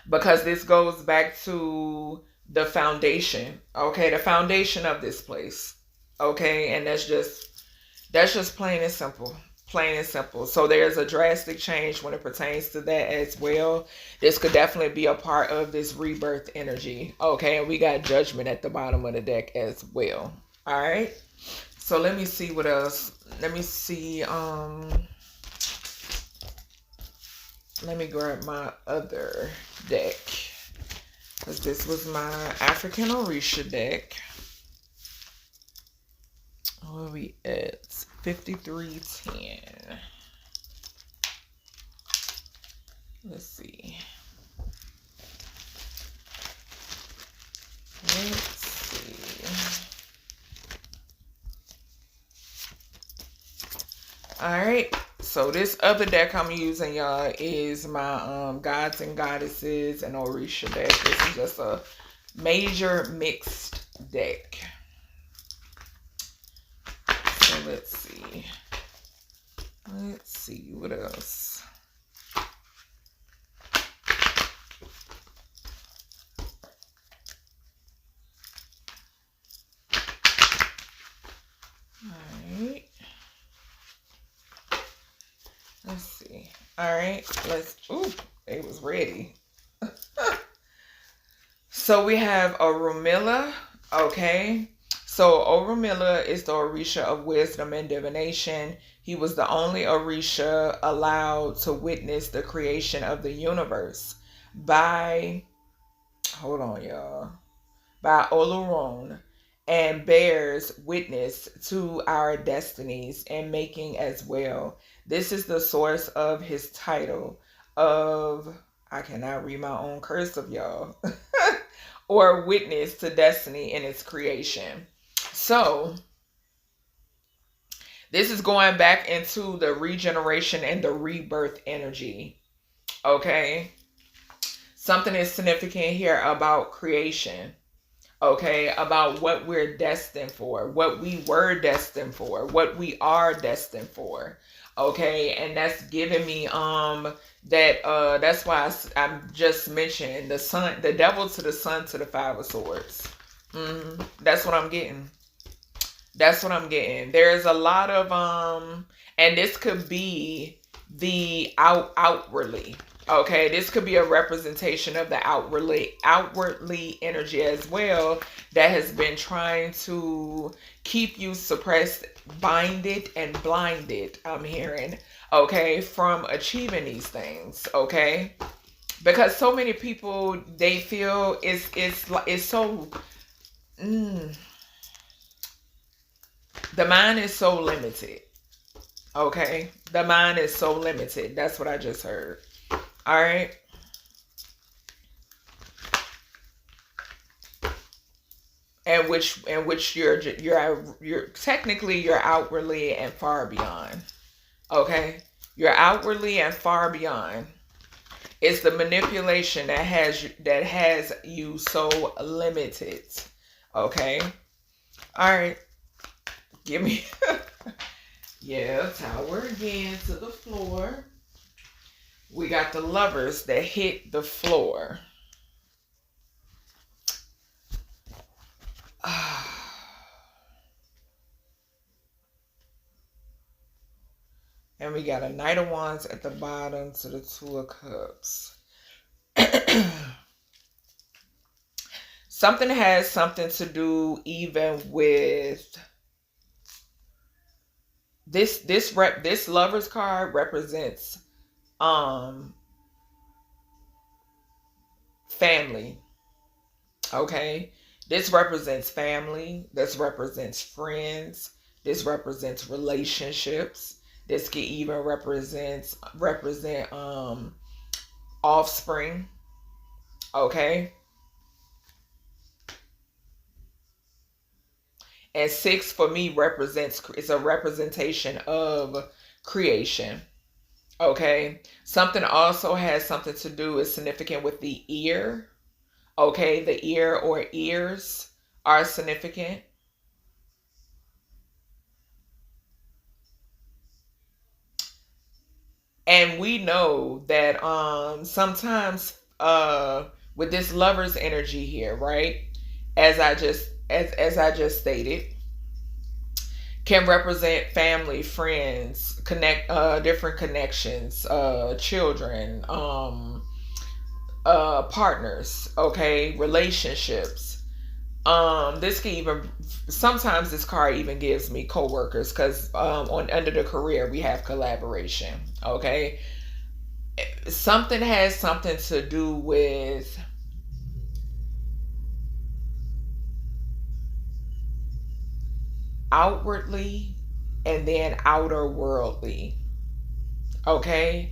Because this goes back to the foundation. Okay, the foundation of this place. Okay, and that's just plain and simple. Plain and simple. So there's a drastic change when it pertains to that as well. This could definitely be a part of this rebirth energy. Okay, and we got judgment at the bottom of the deck as well. All right. So let me see what else. Let me see. Let me grab my other deck, because this was my African Orisha deck. Where are we at? 5310. Let's see. Let's see. All right. So this other deck I'm using, y'all, is my Gods and Goddesses and Orisha deck. This is just a major mixed deck. So let's see. Let's see what else. Alright. Let's see. Alright, ooh, it was ready. So we have Orunmila, okay? So Orunmila is the Orisha of wisdom and divination. He was the only Orisha allowed to witness the creation of the universe by, hold on y'all, by Olorun, and bears witness to our destinies and making as well. This is the source of his title of, I cannot read my own cursive, y'all, or witness to destiny in its creation. So, this is going back into the regeneration and the rebirth energy. Okay? Something is significant here about creation. okay, about what we're destined for, what we were destined for, what we are destined for. Okay, and that's giving me that's why I'm just mentioning the sun, the devil to the sun to the five of swords. That's what I'm getting. That's what I'm getting. There's a lot of and this could be the outwardly. Okay, this could be a representation of the outwardly energy as well that has been trying to keep you suppressed, binded, and blinded. I'm hearing, okay, from achieving these things. Okay, because so many people, they feel it's so. The mind is so limited. Okay, the mind is so limited. That's what I just heard. All right. And which you're technically you're outwardly and far beyond. Okay, you're outwardly and far beyond. It's the manipulation that has you so limited. Okay. All right. Give me. Yeah, tower again to the floor. We got the lovers that hit the floor. And we got a Knight of Wands at the bottom to the Two of Cups. Something has something to do even with this Lovers card represents family. Okay, this represents family. This represents friends. This represents relationships. This could even represent offspring. Okay. And 6 for me it's a representation of creation. Okay. Something also has something to do, is significant with the ear. Okay. The ear or ears are significant. And we know that sometimes with this lover's energy here, right? As I just stated, can represent family, friends, different connections, children, partners, okay, relationships. This can even, sometimes this card even gives me co-workers, because under the career we have collaboration. Okay, something has something to do with outwardly and then outer worldly. Okay,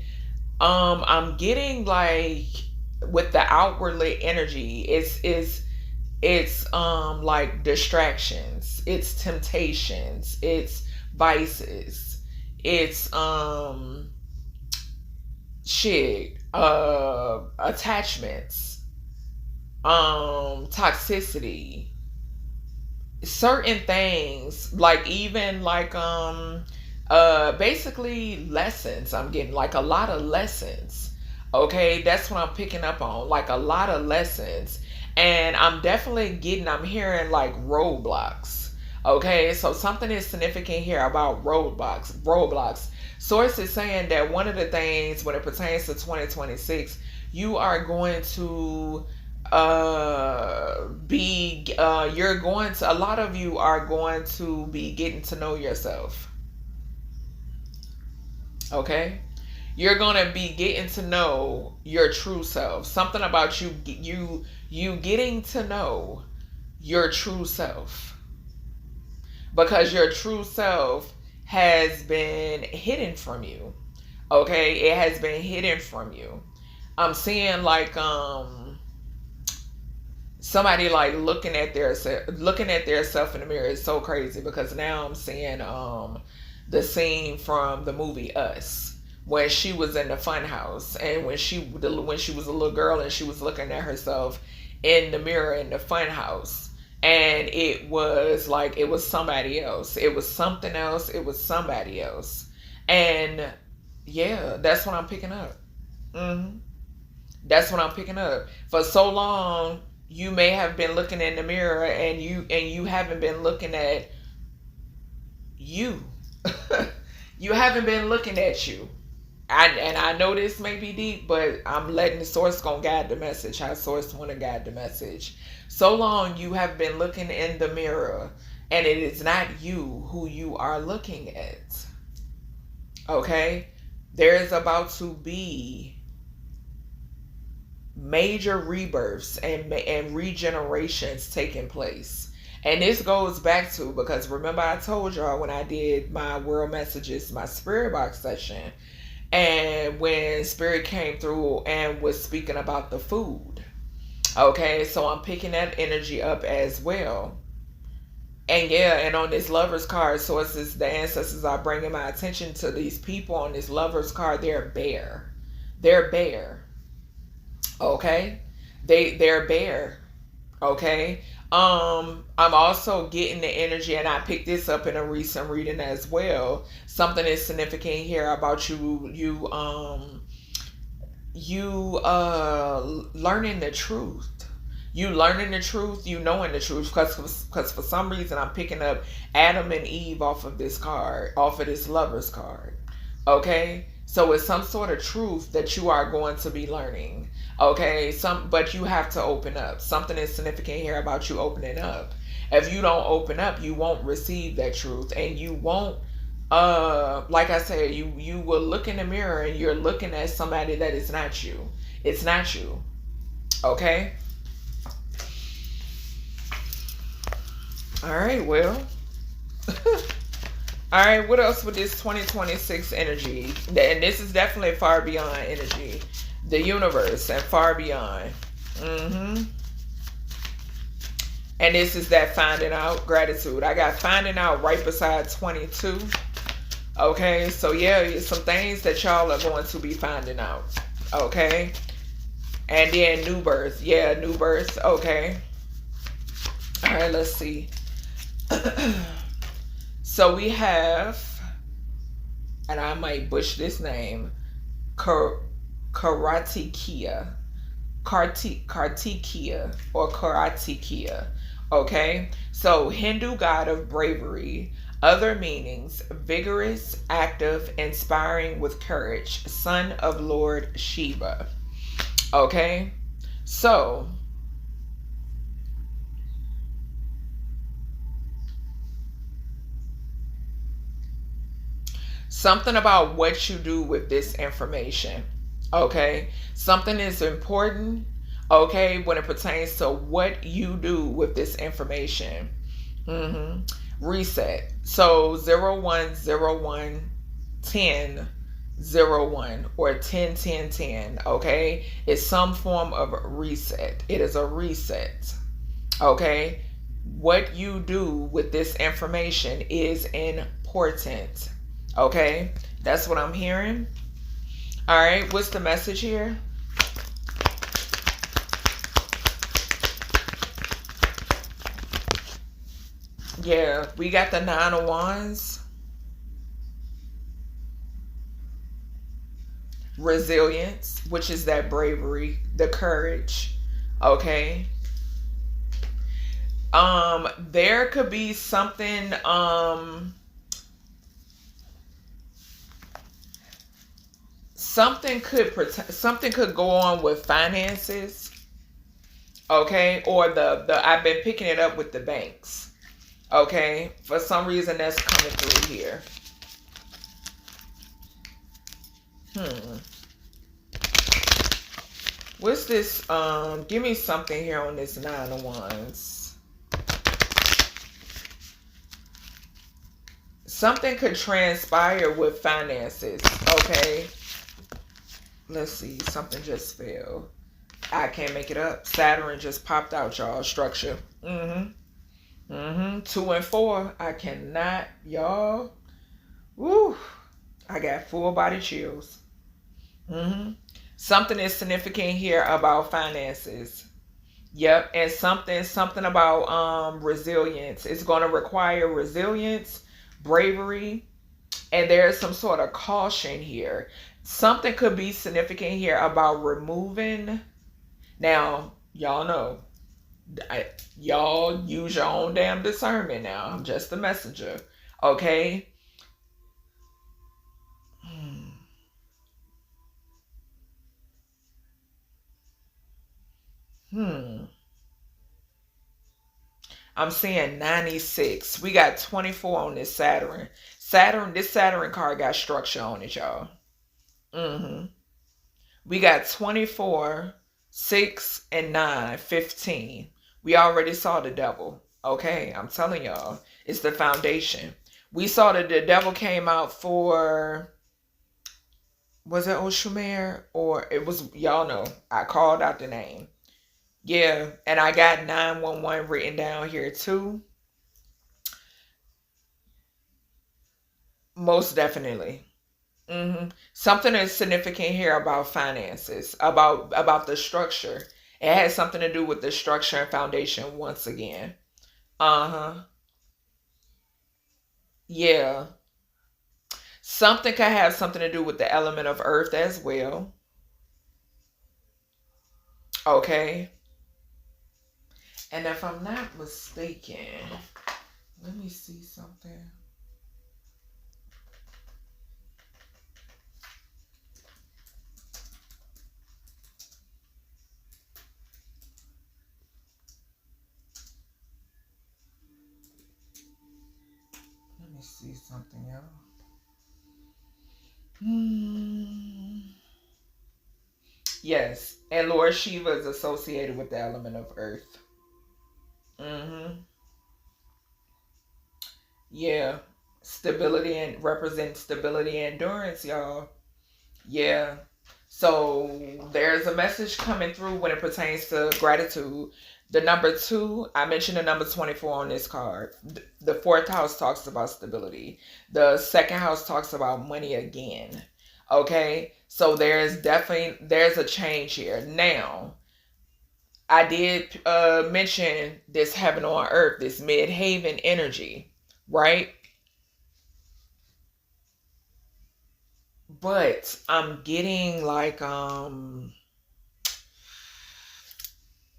I'm getting like with the outwardly energy, it's like distractions, it's temptations, it's vices, it's attachments, toxicity, certain things, like even like basically lessons. I'm getting like a lot of lessons. Okay, that's what I'm picking up on, like a lot of lessons. And I'm hearing like roadblocks. Okay, so something is significant here about roadblocks. Source is saying that one of the things when it pertains to 2026, you are going to a lot of you are going to be getting to know yourself. Okay, you're going to be getting to know your true self. Something about you getting to know your true self, because your true self has been hidden from you. Okay, it has been hidden from you. I'm seeing like somebody like looking at their self in the mirror. Is so crazy, because now I'm seeing the scene from the movie Us, when she was in the fun house, and when she was a little girl and she was looking at herself in the mirror in the fun house. And it was like, it was somebody else. It was something else. It was somebody else. And yeah, that's what I'm picking up. That's what I'm picking up. For so long, you may have been looking in the mirror and you haven't been looking at you. You haven't been looking at you. And I know this may be deep, but I'm letting the source gonna guide the message. How source wanna guide the message. So long you have been looking in the mirror, and it is not you who you are looking at. Okay? There is about to be major rebirths and regenerations taking place. And this goes back to, because remember I told y'all when I did my world messages, my spirit box session, and when spirit came through and was speaking about the food. Okay, so I'm picking that energy up as well. And yeah, and on this lover's card, sources, the ancestors are bringing my attention to these people on this lover's card. They're bare. They're bare. Okay? They're bare. Okay? I'm also getting the energy, and I picked this up in a recent reading as well. Something is significant here about you learning the truth. You learning the truth, you knowing the truth, because for some reason I'm picking up Adam and Eve off of this card, off of this lover's card. Okay? So it's some sort of truth that you are going to be learning. Okay, but you have to open up. Something is significant here about you opening up. If you don't open up, you won't receive that truth, and you won't. Like I said, you will look in the mirror and you're looking at somebody that is not you. It's not you. Okay. All right. Well. All right. What else with this 2026 energy? And this is definitely far beyond energy. The universe and far beyond. And this is that finding out, gratitude. I got finding out right beside 22. Okay, so yeah, some things that y'all are going to be finding out. Okay, and then new birth. Yeah, new birth. Okay. All right, let's see. So we have, and I might butcher this name, Karatikia or Karatikia. Okay, so Hindu god of bravery. Other meanings: vigorous, active, inspiring with courage, son of Lord Shiva. Okay, so something about what you do with this information. Okay, something is important. Okay, when it pertains to what you do with this information. Reset. So 0101 10 01 or 10 10 10. Okay, it's some form of reset. It is a reset. Okay, what you do with this information is important. Okay, that's what I'm hearing. All right, what's the message here? Yeah, we got the 9 of Wands. Resilience, which is that bravery, the courage. Okay. There could be something, something could go on with finances. Okay, or the I've been picking it up with the banks. Okay, for some reason that's coming through here. What's this? Give me something here on this 9 of Wands. Something could transpire with finances. Okay. Let's see. Something just fell. I can't make it up. Saturn just popped out, y'all. Structure. 2 and 4. I cannot, y'all. Woo. I got full body chills. Something is significant here about finances. Yep, and something about resilience. It's going to require resilience, bravery, and there's some sort of caution here. Something could be significant here about removing. Now, y'all know, y'all use your own damn discernment now. I'm just the messenger. Okay? Hmm. I'm seeing 96. We got 24 on this Saturn. This Saturn card got structure on it, y'all. Mm-hmm. We got 24, 6, and 9, 15. We already saw the devil. Okay, I'm telling y'all. It's the foundation. We saw that the devil came out for, was it Oshumare? Or it was, y'all know, I called out the name. Yeah, and I got 911 written down here too. Most definitely. Something is significant here about finances, about the structure. It has something to do with the structure and foundation once again. Uh-huh. Yeah. Something could have something to do with the element of earth as well. Okay. And if I'm not mistaken, let me see something. Let me see something else. Yes, and Lord Shiva is associated with the element of earth. Mm-hmm. Yeah. Stability and represent stability and endurance, y'all. Yeah. So there's a message coming through when it pertains to gratitude. The number 2, I mentioned the number 24 on this card. The fourth house talks about stability. The second house talks about money again. Okay? So there's a change here. Now, I did mention this heaven on earth, this mid-haven energy, right? But I'm getting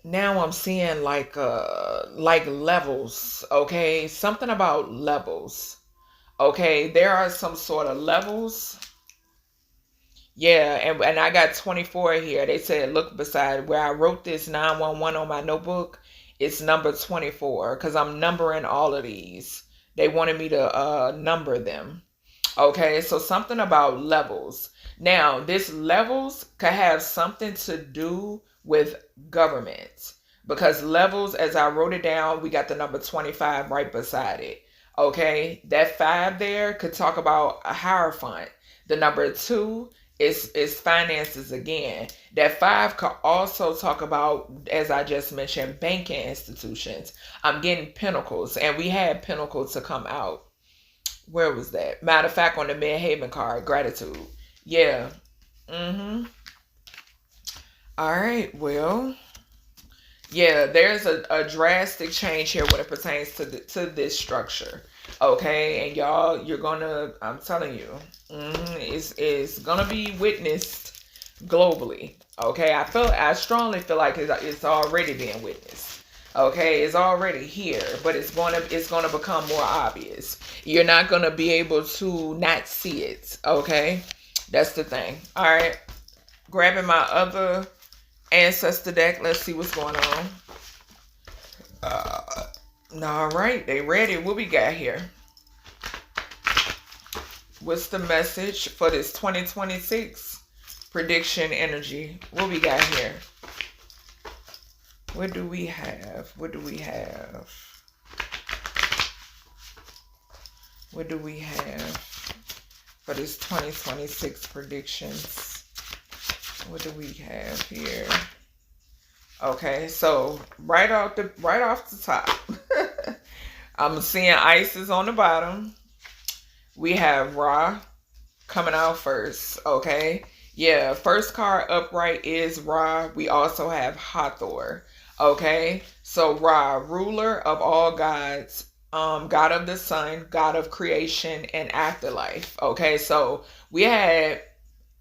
now I'm seeing like levels, okay? Something about levels. Okay, there are some sort of levels. Yeah, and I got 24 here. They said look beside where I wrote this 911 on my notebook. It's number 24 because I'm numbering all of these. They wanted me to number them. Okay, so something about levels. Now, this levels could have something to do with government because levels, as I wrote it down, we got the number 25 right beside it. Okay, that 5 there could talk about a hierophant. The number 2 is finances again. That 5 could also talk about, as I just mentioned, banking institutions. I'm getting pinnacles, and we had pinnacles to come out. Where was that? Matter of fact, on the Midhaven card, gratitude. Yeah. All right. Well, yeah. There's a drastic change here when it pertains to this structure. Okay, and y'all, you're gonna. I'm telling you, it's gonna be witnessed globally. Okay, I strongly feel like it's already being witnessed. Okay, it's already here, but it's gonna become more obvious. You're not gonna be able to not see it. Okay, that's the thing. All right, grabbing my other ancestor deck. Let's see what's going on. All right, they ready. What we got here? What's the message for this 2026 prediction energy? What we got here? What do we have? What do we have? What do we have for this 2026 predictions? What do we have here? Okay, so right off the top, I'm seeing Isis on the bottom. We have Ra coming out first. Okay, yeah, first card upright is Ra. We also have Hathor. Okay, so Ra, ruler of all gods, God of the sun, God of creation and afterlife. Okay, so we had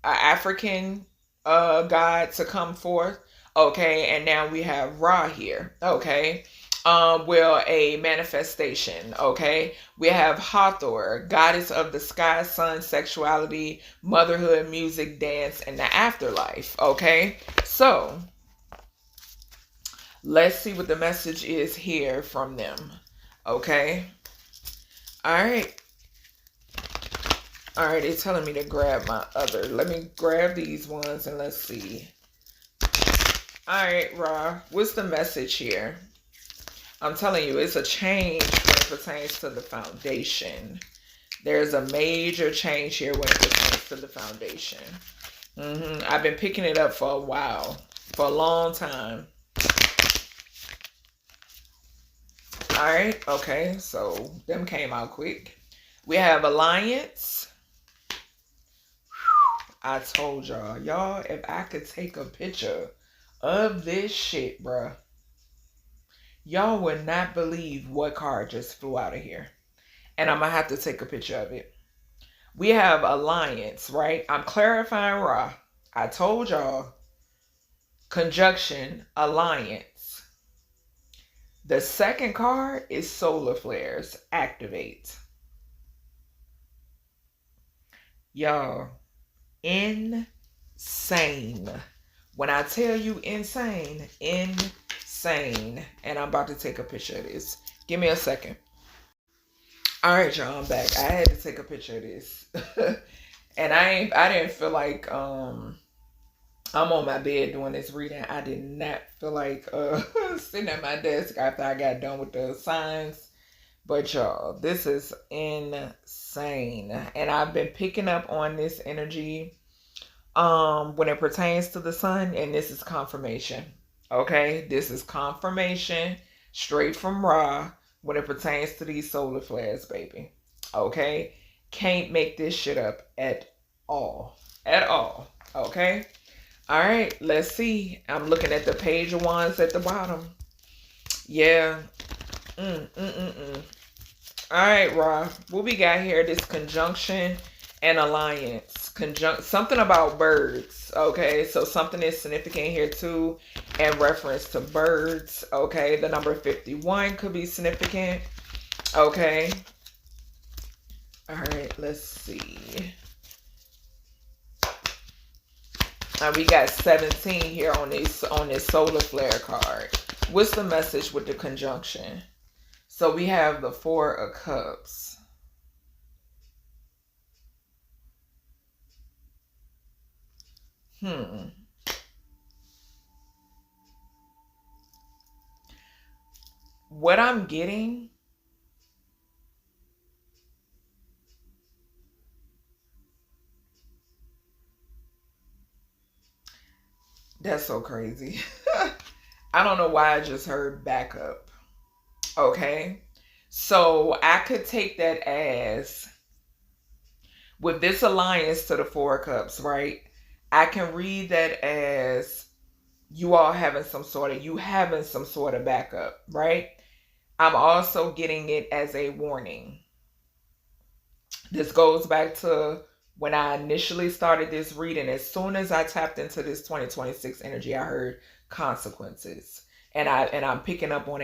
an African god to come forth. Okay, and now we have Ra here. Okay, well, a manifestation. Okay, we have Hathor, goddess of the sky, sun, sexuality, motherhood, music, dance, and the afterlife. Okay, so let's see what the message is here from them. Okay, all right. All right, it's telling me to grab my other. Let me grab these ones and let's see. All right, Ra, what's the message here? I'm telling you, it's a change when it pertains to the foundation. There's a major change here when it pertains to the foundation. I've been picking it up for a while, for a long time. All right, okay, so them came out quick. We have alliance. I told y'all, if I could take a picture of this shit, bruh, y'all would not believe what card just flew out of here. And I'm going to have to take a picture of it. We have alliance, right? I'm clarifying Ra. I told y'all, conjunction, alliance. The second card is solar flares, activate. Y'all, insane. When I tell you insane, insane. And I'm about to take a picture of this. Give me a second. All right, y'all, I'm back. I had to take a picture of this. And I didn't feel like I'm on my bed doing this reading. I did not feel like sitting at my desk after I got done with the signs. But y'all, this is insane. And I've been picking up on this energy when it pertains to the sun, and this is confirmation. Okay, this is confirmation straight from Ra when it pertains to these solar flares, baby. Okay, can't make this shit up at all. Okay, all right, let's see. I'm looking at the page of wands at the bottom. Yeah. All right, Ra, what we got here? This conjunction and alliance. Something about birds. Okay, so something is significant here too in reference to birds. Okay, the number 51 could be significant. Okay, all right, let's see. We got 17 here on this solar flare card. What's the message with the conjunction? So we have the 4 of Cups. What I'm getting, that's so crazy. I don't know why I just heard backup. Okay, so I could take that as, with this alliance to the 4 of Cups, right? I can read that as you all having some sort of backup, right? I'm also getting it as a warning. This goes back to when I initially started this reading. As soon as I tapped into this 2026 energy, I heard consequences. And I'm picking up on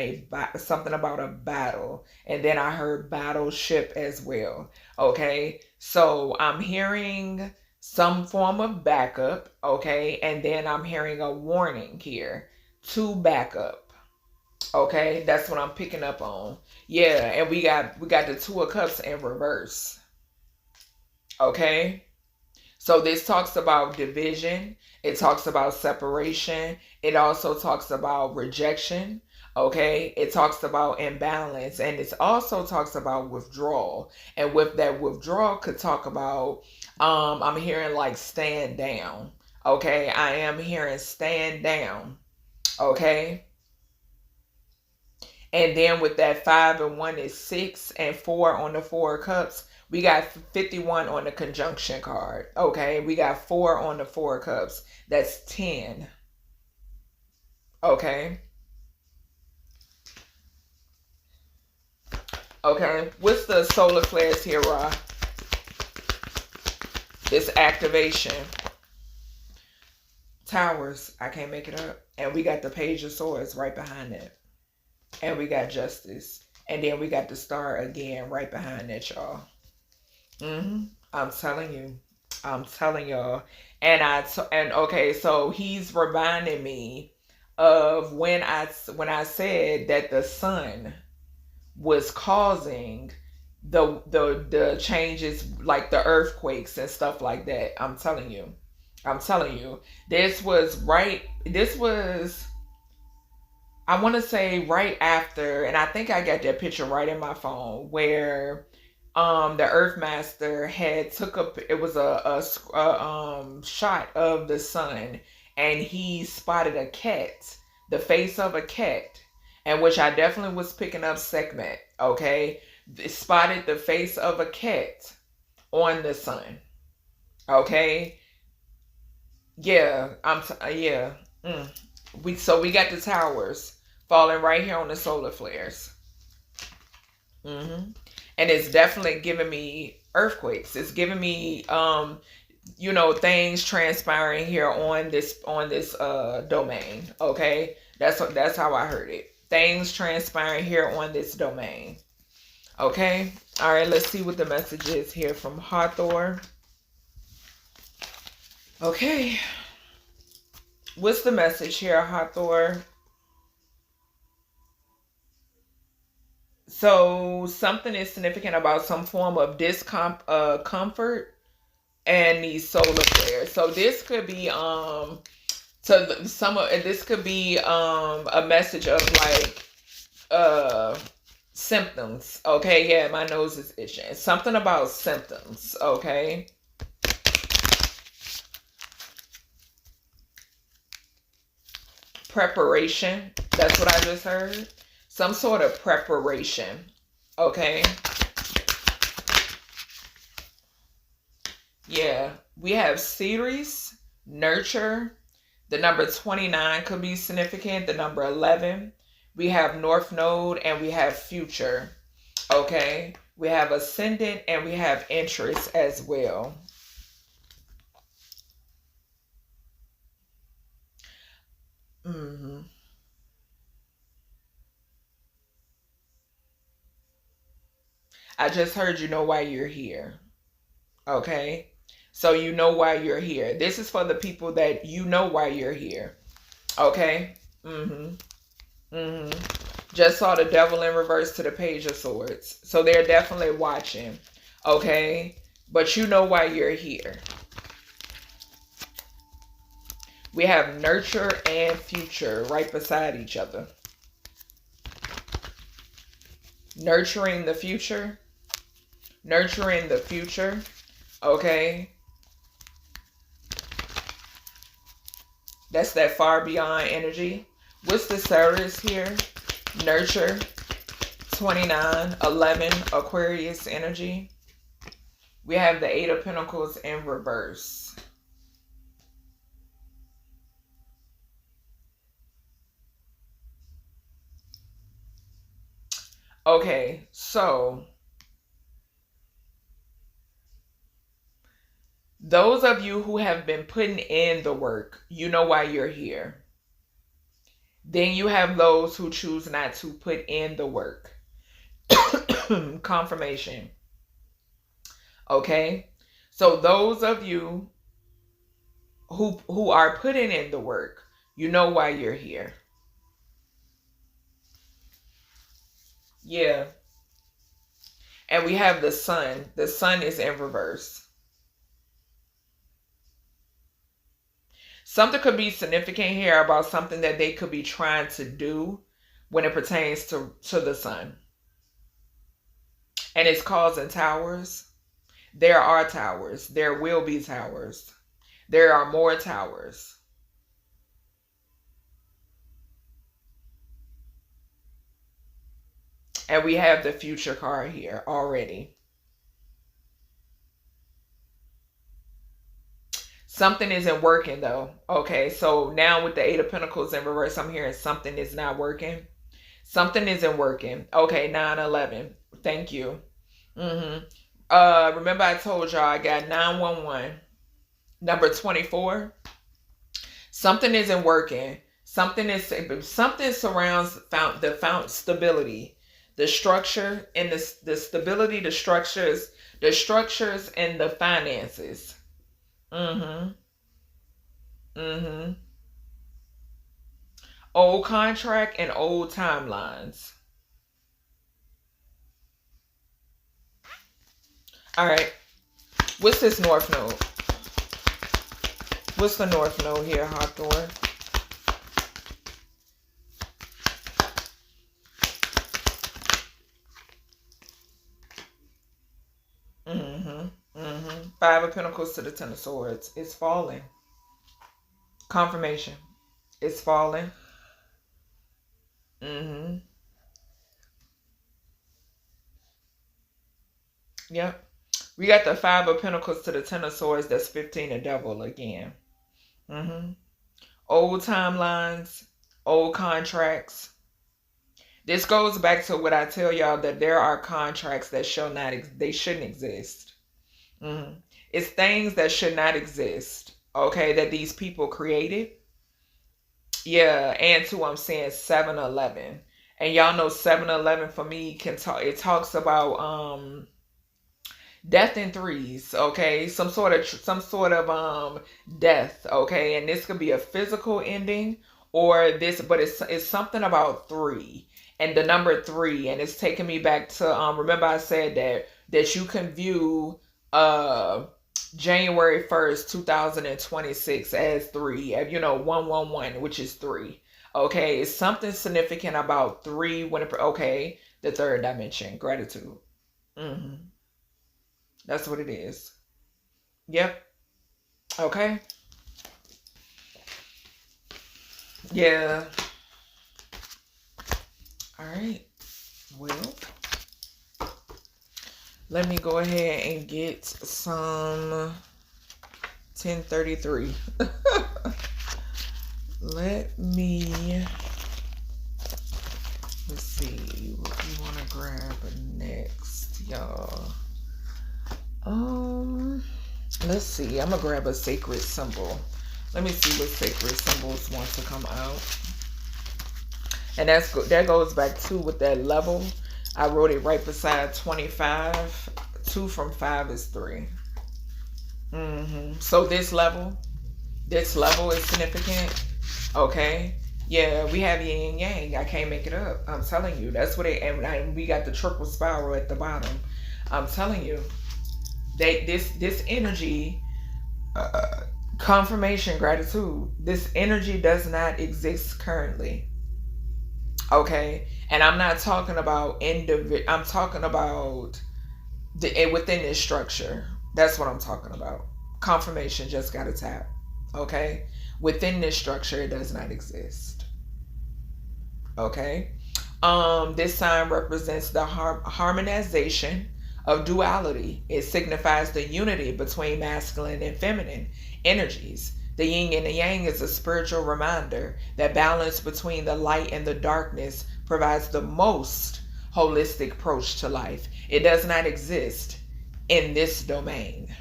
something about a battle. And then I heard battleship as well. Okay, so I'm hearing some form of backup. Okay, and then I'm hearing a warning here to backup. Okay, that's what I'm picking up on. Yeah, and we got the 2 of Cups in reverse. Okay, so this talks about division. It talks about separation. It also talks about rejection. Okay, it talks about imbalance, and it also talks about withdrawal. And with that withdrawal could talk about, I'm hearing like stand down. Okay, I am hearing stand down. Okay. And then with that 5 and 1 is 6, and 4 on the 4 of Cups. We got 51 on the conjunction card. Okay, we got 4 on the 4 of Cups. That's 10. Okay. Okay, what's the solar flares here, Ra? This activation. Towers. I can't make it up. And we got the Page of Swords right behind it. And we got Justice. And then we got the Star again right behind that, y'all. I'm telling you. I'm telling y'all. And okay, so he's reminding me of when I said that the sun was causing the changes, like the earthquakes and stuff like that. I'm telling you. This was, I want to say right after, and I think I got that picture right in my phone, where the Earthmaster had it was a shot of the sun, and he spotted a cat, the face of a cat, and which I definitely was picking up segment, okay? Spotted the face of a cat on the sun, okay? Yeah, we got the towers falling right here on the solar flares. And it's definitely giving me earthquakes. It's giving me things transpiring here on this domain. Okay, that's how I heard it. Things transpiring here on this domain. Okay, all right. Let's see what the message is here from Hathor. Okay, what's the message here, Hathor? So something is significant about some form of discomfort and these solar flares. So this could be this could be a message of like symptoms. Okay, yeah, my nose is itching. Something about symptoms. Okay. Preparation. That's what I just heard. Some sort of preparation. Okay. Yeah. We have series, nurture. The number 29 could be significant. The number 11. We have North Node and we have future. Okay. We have ascendant and we have interest as well. I just heard you know why you're here. Okay? So you know why you're here. This is for the people that you know why you're here. Okay? Just saw the Devil in reverse to the Page of Swords. So they're definitely watching. Okay? But you know why you're here. We have nurture and future right beside each other. Nurturing the future. Nurturing the future. Okay. That's that far beyond energy. What's the Ceres here? Nurture. 29, 11, Aquarius energy. We have the 8 of Pentacles in reverse. Okay, so those of you who have been putting in the work, you know why you're here. Then you have those who choose not to put in the work. Confirmation. Okay, so those of you who are putting in the work, you know why you're here. Yeah. And we have the sun. The sun is in reverse. Something could be significant here about something that they could be trying to do when it pertains to the sun. And it's causing towers. There are towers. There will be towers. There are more towers. And we have the future card here already. Something isn't working though. Okay, so now with the 8 of Pentacles in reverse, I'm hearing something is not working. Something isn't working. Okay, 9, 11. Thank you. Remember I told y'all I got 911. Number 24. Something isn't working. Something surrounds the stability, the structure, and the stability, the structures and the finances. Old contract and old timelines. All right. What's this north node? What's the north node here, Hawthorne? Five of Pentacles to the Ten of Swords. It's falling. Confirmation. It's falling. Yep. We got the Five of Pentacles to the Ten of Swords. That's 15 and Devil again. Old timelines, old contracts. This goes back to what I tell y'all, that there are contracts that they shouldn't exist. It's things that should not exist. Okay, that these people created. Yeah, and too, I'm saying 7-Eleven. And y'all know 7-Eleven for me it talks about death in threes, okay? Some sort of death, okay? And this could be a physical ending or this, but it's something about 3 and the number 3, and it's taking me back to remember I said that you can view January 1st, 2026 as 3, 111, which is 3. Okay, it's something significant about 3 okay, the third dimension, gratitude. That's what it is. Yep. Okay. Yeah. All right. Well, let me go ahead and get some 1033. Let's see what we want to grab next, y'all. Let's see. I'm gonna grab a sacred symbol. Let me see what sacred symbols want to come out. And that goes back to with that level. I wrote it right beside 25. 2 from 5 is 3. So this level is significant. Okay. Yeah, we have yin and yang. I can't make it up. I'm telling you. That's what and we got the triple spiral at the bottom. I'm telling you. This energy, confirmation, gratitude, this energy does not exist currently. Okay, and I'm not talking about I'm talking about within this structure. That's what I'm talking about. Confirmation just got a tap. Okay, within this structure, it does not exist. Okay, this sign represents the harmonization of duality. It signifies the unity between masculine and feminine energies. The yin and the yang is a spiritual reminder that balance between the light and the darkness provides the most holistic approach to life. It does not exist in this domain.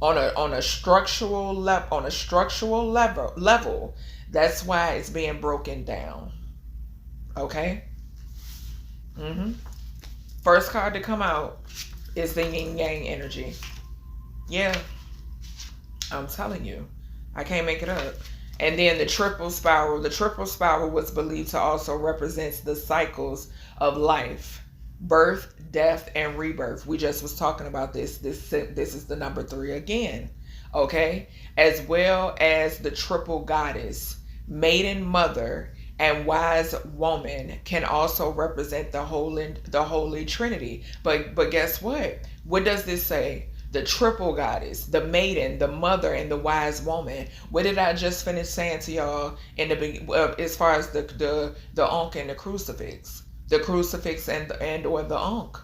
On a structural level, that's why it's being broken down. Okay? First card to come out is the yin yang energy. Yeah. I'm telling you. I can't make it up. And then the triple spiral. The triple spiral was believed to also represent the cycles of life. Birth, death, and rebirth. We just was talking about this. This is the number 3 again. Okay? As well as the triple goddess. Maiden mother and wise woman can also represent the holy trinity. But guess what? What does this say? The triple goddess, the maiden, the mother, and the wise woman. What did I just finish saying to y'all in the as far as the ANKH and the crucifix? The crucifix and or the ANKH.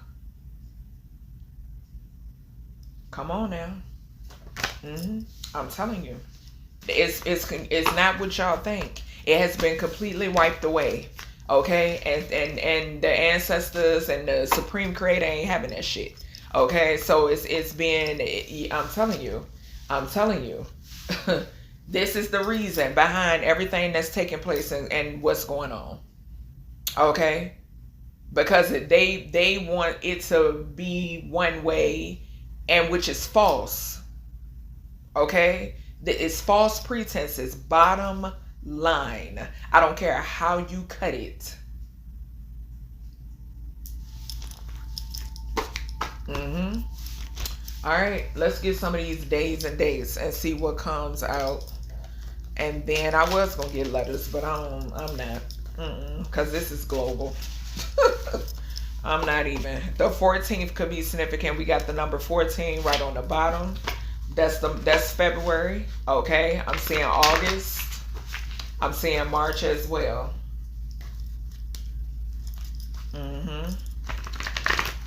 Come on now. I'm telling you. It's not what y'all think. It has been completely wiped away. Okay, and the ancestors and the supreme creator ain't having that shit. Okay, so it's been, I'm telling you, this is the reason behind everything that's taking place and what's going on. Okay, because they want it to be one way, and which is false. Okay, it's false pretenses. Bottom line, I don't care how you cut it. All right, let's get some of these days and dates and see what comes out. And then I was gonna get letters, but I'm not, because this is global. I'm not even. The 14th could be significant. We got the number 14 right on the bottom. That's February. Okay, I'm seeing August. I'm seeing March as well.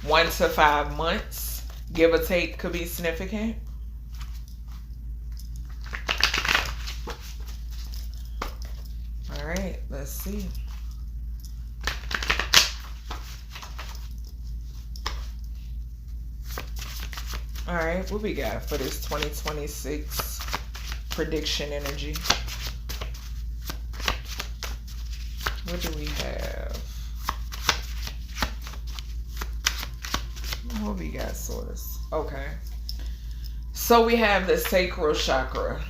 1 to 5 months, give or take, could be significant. All right, let's see. All right, what we got for this 2026 prediction energy? What do we have? What we got, source? Okay. So we have the sacral chakra.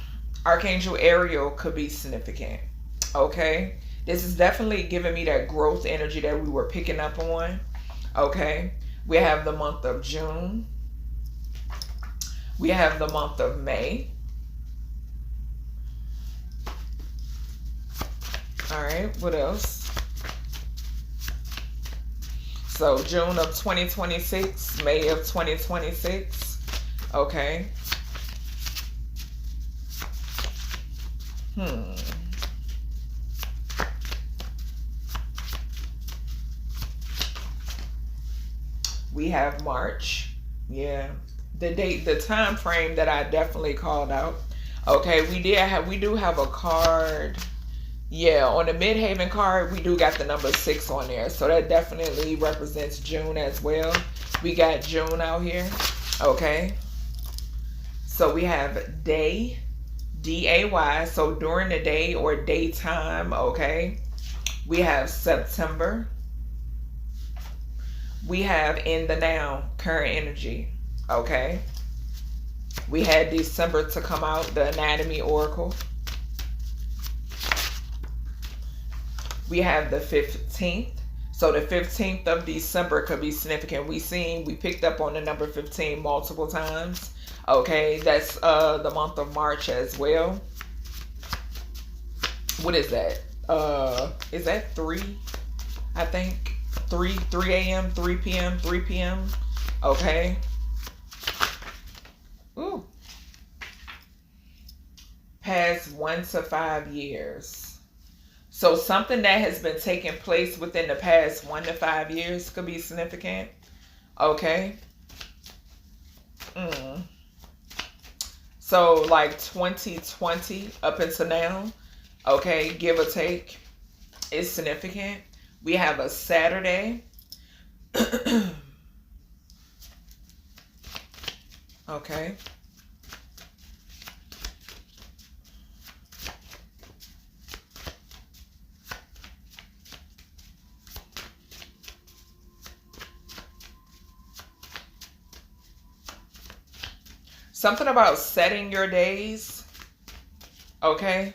Archangel Ariel could be significant. Okay. This is definitely giving me that growth energy that we were picking up on. Okay. We have the month of June. We have the month of May. All right. What else? So June of 2026, May of 2026. Okay. We have March. Yeah. The date, the time frame that I definitely called out. Okay, we do have a card. Yeah, on the Midhaven card, we do got the number 6 on there. So that definitely represents June as well. We got June out here. Okay. So we have day, D-A-Y. So during the day or daytime. Okay. We have September. We have in the now, current energy. Okay. We had December to come out, the Anatomy Oracle. We have the 15th. So the 15th of December could be significant. We picked up on the number 15 multiple times. Okay, that's the month of March as well. What is that? Is that 3? I think 3 a.m., 3 p.m., 3 p.m. Okay. Ooh. Past 1 to 5 years. So something that has been taking place within the past 1 to 5 years could be significant. Okay. So like 2020 up until now, okay, give or take, is significant. We have a Saturday. Okay. Something about setting your days. Okay.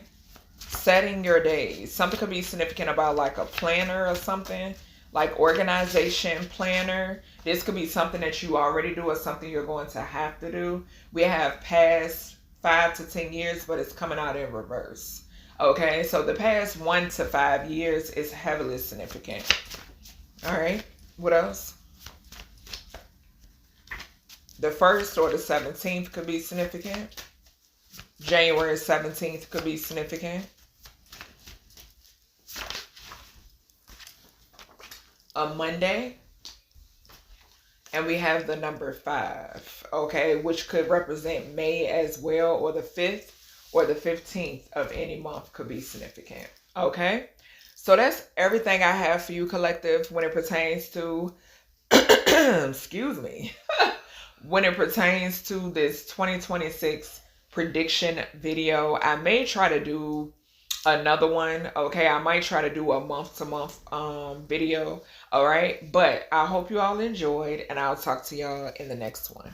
Setting your days. Something could be significant about like a planner or something. Like organization planner. This could be something that you already do or something you're going to have to do. We have past 5 to 10 years, but it's coming out in reverse. Okay. So the past 1 to 5 years is heavily significant. All right. What else? The 1st or the 17th could be significant. January 17th could be significant. A Monday. And we have the number 5. Okay, which could represent May as well, or the 5th or the 15th of any month could be significant. Okay. So So that's everything I have for you, collective, when it pertains to, excuse me, when it pertains to this 2026 prediction video. I may try to do another one. Okay, I might try to do a month to month video. All right, but I hope you all enjoyed, and I'll talk to y'all in the next one.